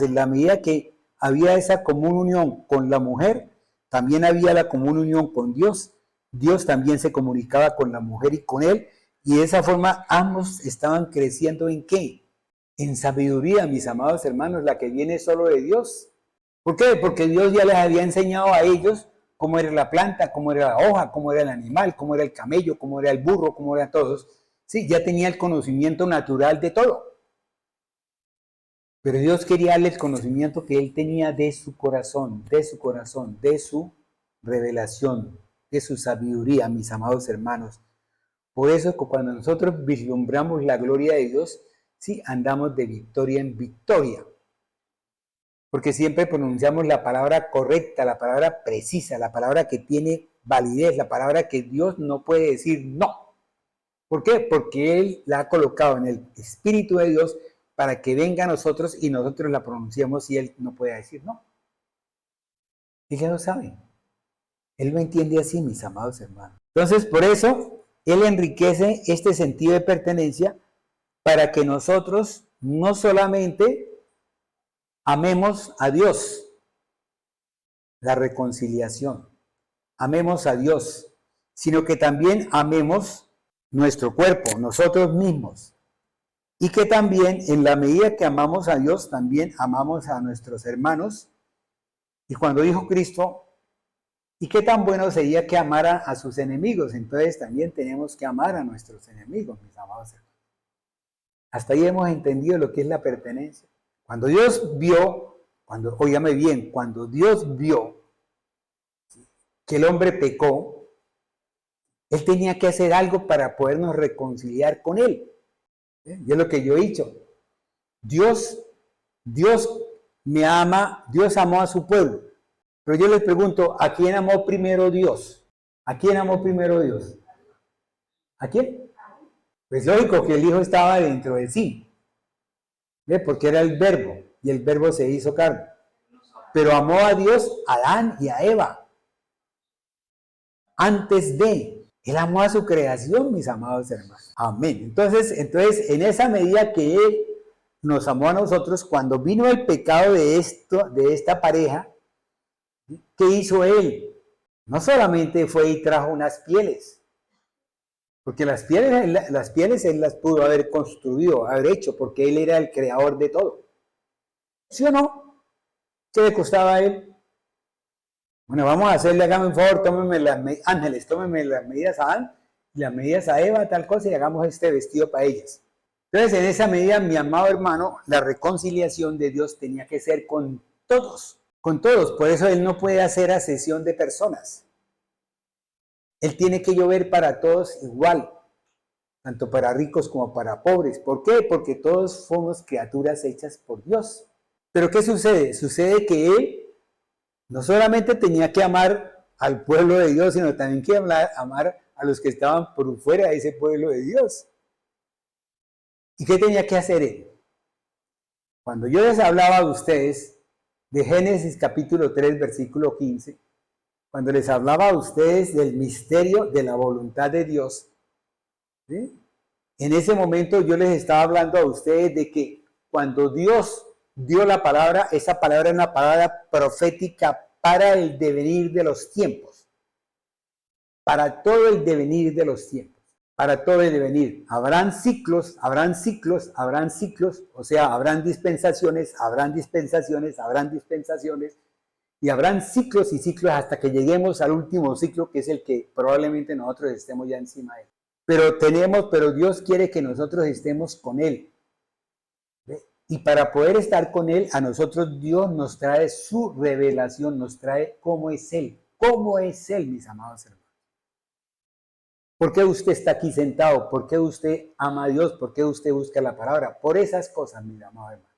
en la medida que había esa común unión con la mujer, también había la común unión con Dios. Dios también se comunicaba con la mujer y con él, y de esa forma ambos estaban creciendo ¿en qué? En sabiduría, mis amados hermanos, la que viene solo de Dios. ¿Por qué? Porque Dios ya les había enseñado a ellos cómo era la planta, cómo era la hoja, cómo era el animal, cómo era el camello, cómo era el burro, cómo eran todos. Sí, ya tenía el conocimiento natural de todo. Pero Dios quería darle el conocimiento que él tenía de su corazón, de su revelación, de su sabiduría, mis amados hermanos. Por eso cuando nosotros vislumbramos la gloria de Dios, sí, andamos de victoria en victoria. Porque siempre pronunciamos la palabra correcta, la palabra precisa, la palabra que tiene validez, la palabra que Dios no puede decir no. ¿Por qué? Porque Él la ha colocado en el Espíritu de Dios para que venga a nosotros y nosotros la pronunciamos y Él no puede decir no. Y ya lo saben. Él lo entiende así, mis amados hermanos. Entonces, por eso, Él enriquece este sentido de pertenencia para que nosotros no solamente amemos a Dios, la reconciliación, amemos a Dios, sino que también amemos nuestro cuerpo, nosotros mismos. Y que también, en la medida que amamos a Dios, también amamos a nuestros hermanos. Y cuando dijo Cristo, ¿y qué tan bueno sería que amara a sus enemigos? Entonces también tenemos que amar a nuestros enemigos, mis amados hermanos. Hasta ahí hemos entendido lo que es la pertenencia. Cuando Dios vio, óigame bien, cuando Dios vio que el hombre pecó, Él tenía que hacer algo para podernos reconciliar con Él. Y es lo que yo he dicho. Dios me ama, Dios amó a su pueblo. Pero yo les pregunto, ¿a quién amó primero Dios? ¿A quién amó primero Dios? ¿A quién? Pues lógico que el Hijo estaba dentro de sí. ¿Ve? Porque era el verbo, y el verbo se hizo carne. Pero amó a Dios, a Adán y a Eva. Antes de, Él amó a su creación, mis amados hermanos. Amén. Entonces, en esa medida que Él nos amó a nosotros, cuando vino el pecado de esta pareja, ¿qué hizo Él? No solamente fue y trajo unas pieles, porque las pieles Él las pudo haber construido, haber hecho, porque Él era el creador de todo. ¿Sí o no? ¿Qué le costaba a Él? Bueno, vamos a hacerle, hágame un favor, ángeles, tómenme las medidas a Adán y las medidas a Eva, tal cosa, y hagamos este vestido para ellas. Entonces, en esa medida, mi amado hermano, la reconciliación de Dios tenía que ser con todos. Con todos, por eso Él no puede hacer asesión de personas. Él tiene que llover para todos igual, tanto para ricos como para pobres. ¿Por qué? Porque todos somos criaturas hechas por Dios. Pero ¿qué sucede? Sucede que Él no solamente tenía que amar al pueblo de Dios, sino también que amar a los que estaban por fuera de ese pueblo de Dios. ¿Y qué tenía que hacer Él? Cuando yo les hablaba a ustedes de Génesis capítulo 3, versículo 15, cuando les hablaba a ustedes del misterio de la voluntad de Dios, ¿sí? En ese momento yo les estaba hablando a ustedes de que cuando Dios dio la palabra, esa palabra es una palabra profética para el devenir de los tiempos, para todo el devenir de los tiempos, para todo el devenir. Habrán ciclos, o sea, habrán dispensaciones, y habrán ciclos y ciclos hasta que lleguemos al último ciclo, que es el que probablemente nosotros estemos ya encima de él. Pero Dios quiere que nosotros estemos con Él. Y para poder estar con Él, a nosotros Dios nos trae su revelación, nos trae cómo es Él, mis amados hermanos. ¿Por qué usted está aquí sentado? ¿Por qué usted ama a Dios? ¿Por qué usted busca la palabra? Por esas cosas, mis amados hermanos.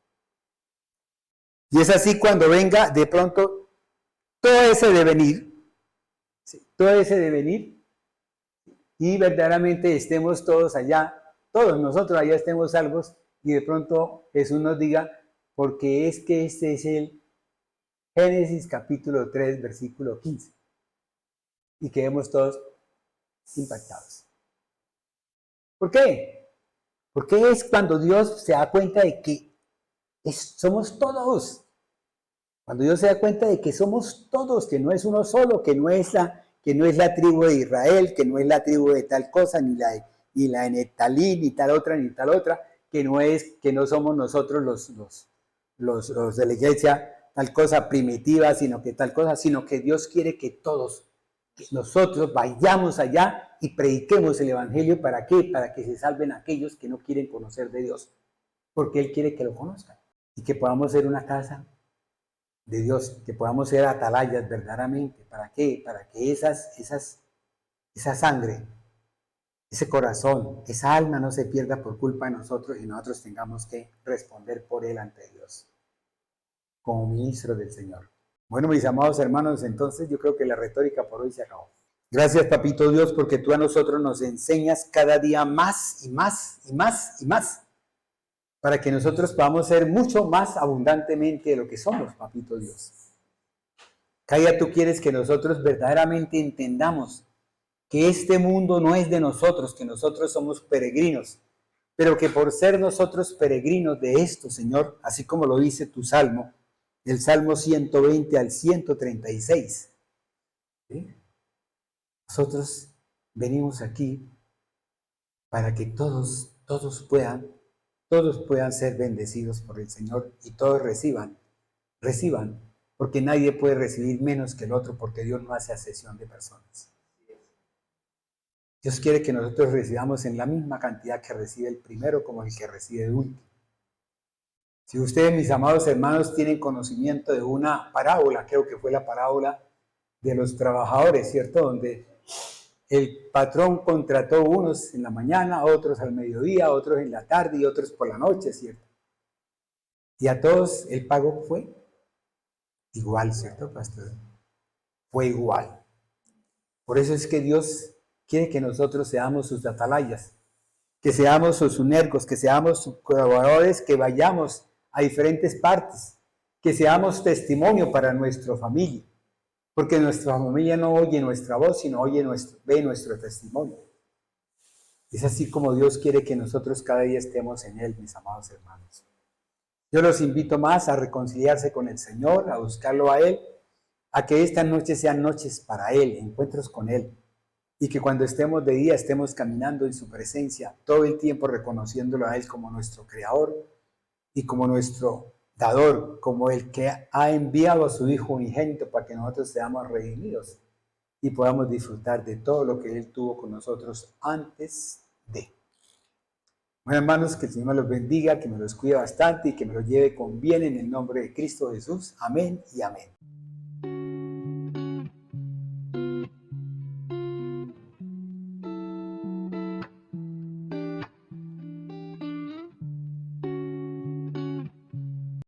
Y es así cuando venga de pronto todo ese devenir, y verdaderamente estemos todos allá, todos nosotros allá estemos salvos, y de pronto Jesús nos diga, porque es que este es el Génesis capítulo 3, versículo 15, y quedemos todos impactados. ¿Por qué? Porque es cuando Dios se da cuenta de que somos todos. Cuando Dios se da cuenta de que somos todos, que no es uno solo, que no es la tribu de Israel, que no es la tribu de tal cosa, ni la de Neftalí, ni tal otra, que no somos nosotros los de la iglesia tal cosa primitiva, sino que Dios quiere que todos, que nosotros vayamos allá y prediquemos el evangelio. ¿Para qué? Para que se salven aquellos que no quieren conocer de Dios, porque Él quiere que lo conozcan y que podamos ser una casa de Dios, que podamos ser atalayas verdaderamente. ¿Para qué? Para que esa sangre, ese corazón, esa alma no se pierda por culpa de nosotros y nosotros tengamos que responder por Él ante Dios, como ministros del Señor. Bueno, mis amados hermanos, entonces yo creo que la retórica por hoy se acabó. Gracias, Papito Dios, porque tú a nosotros nos enseñas cada día más y más y más y más, para que nosotros podamos ser mucho más abundantemente de lo que somos, Papito Dios. Cada día tú quieres que nosotros verdaderamente entendamos que este mundo no es de nosotros, que nosotros somos peregrinos, pero que por ser nosotros peregrinos de esto, Señor, así como lo dice tu Salmo, el Salmo 120 al 136, ¿sí? Nosotros venimos aquí para que todos puedan ser bendecidos por el Señor y todos reciban, porque nadie puede recibir menos que el otro, porque Dios no hace acepción de personas. Dios quiere que nosotros recibamos en la misma cantidad que recibe el primero como el que recibe el último. Si ustedes, mis amados hermanos, tienen conocimiento de una parábola, creo que fue la parábola de los trabajadores, ¿cierto? Donde el patrón contrató unos en la mañana, otros al mediodía, otros en la tarde y otros por la noche, ¿cierto? Y a todos el pago fue igual, ¿cierto, pastor? Fue igual. Por eso es que Dios quiere que nosotros seamos sus atalayas, que seamos sus unergos, que seamos sus colaboradores, que vayamos a diferentes partes, que seamos testimonio para nuestra familia, porque nuestra familia no oye nuestra voz, sino ve nuestro testimonio. Es así como Dios quiere que nosotros cada día estemos en Él, mis amados hermanos. Yo los invito más a reconciliarse con el Señor, a buscarlo a Él, a que estas noches sean noches para Él, encuentros con Él, y que cuando estemos de día estemos caminando en su presencia, todo el tiempo reconociéndolo a Él como nuestro Creador y como nuestro Dador, como el que ha enviado a su Hijo unigénito para que nosotros seamos redimidos y podamos disfrutar de todo lo que Él tuvo con nosotros antes de. Bueno, hermanos, que el Señor me los bendiga, que me los cuide bastante y que me los lleve con bien en el nombre de Cristo Jesús. Amén y amén.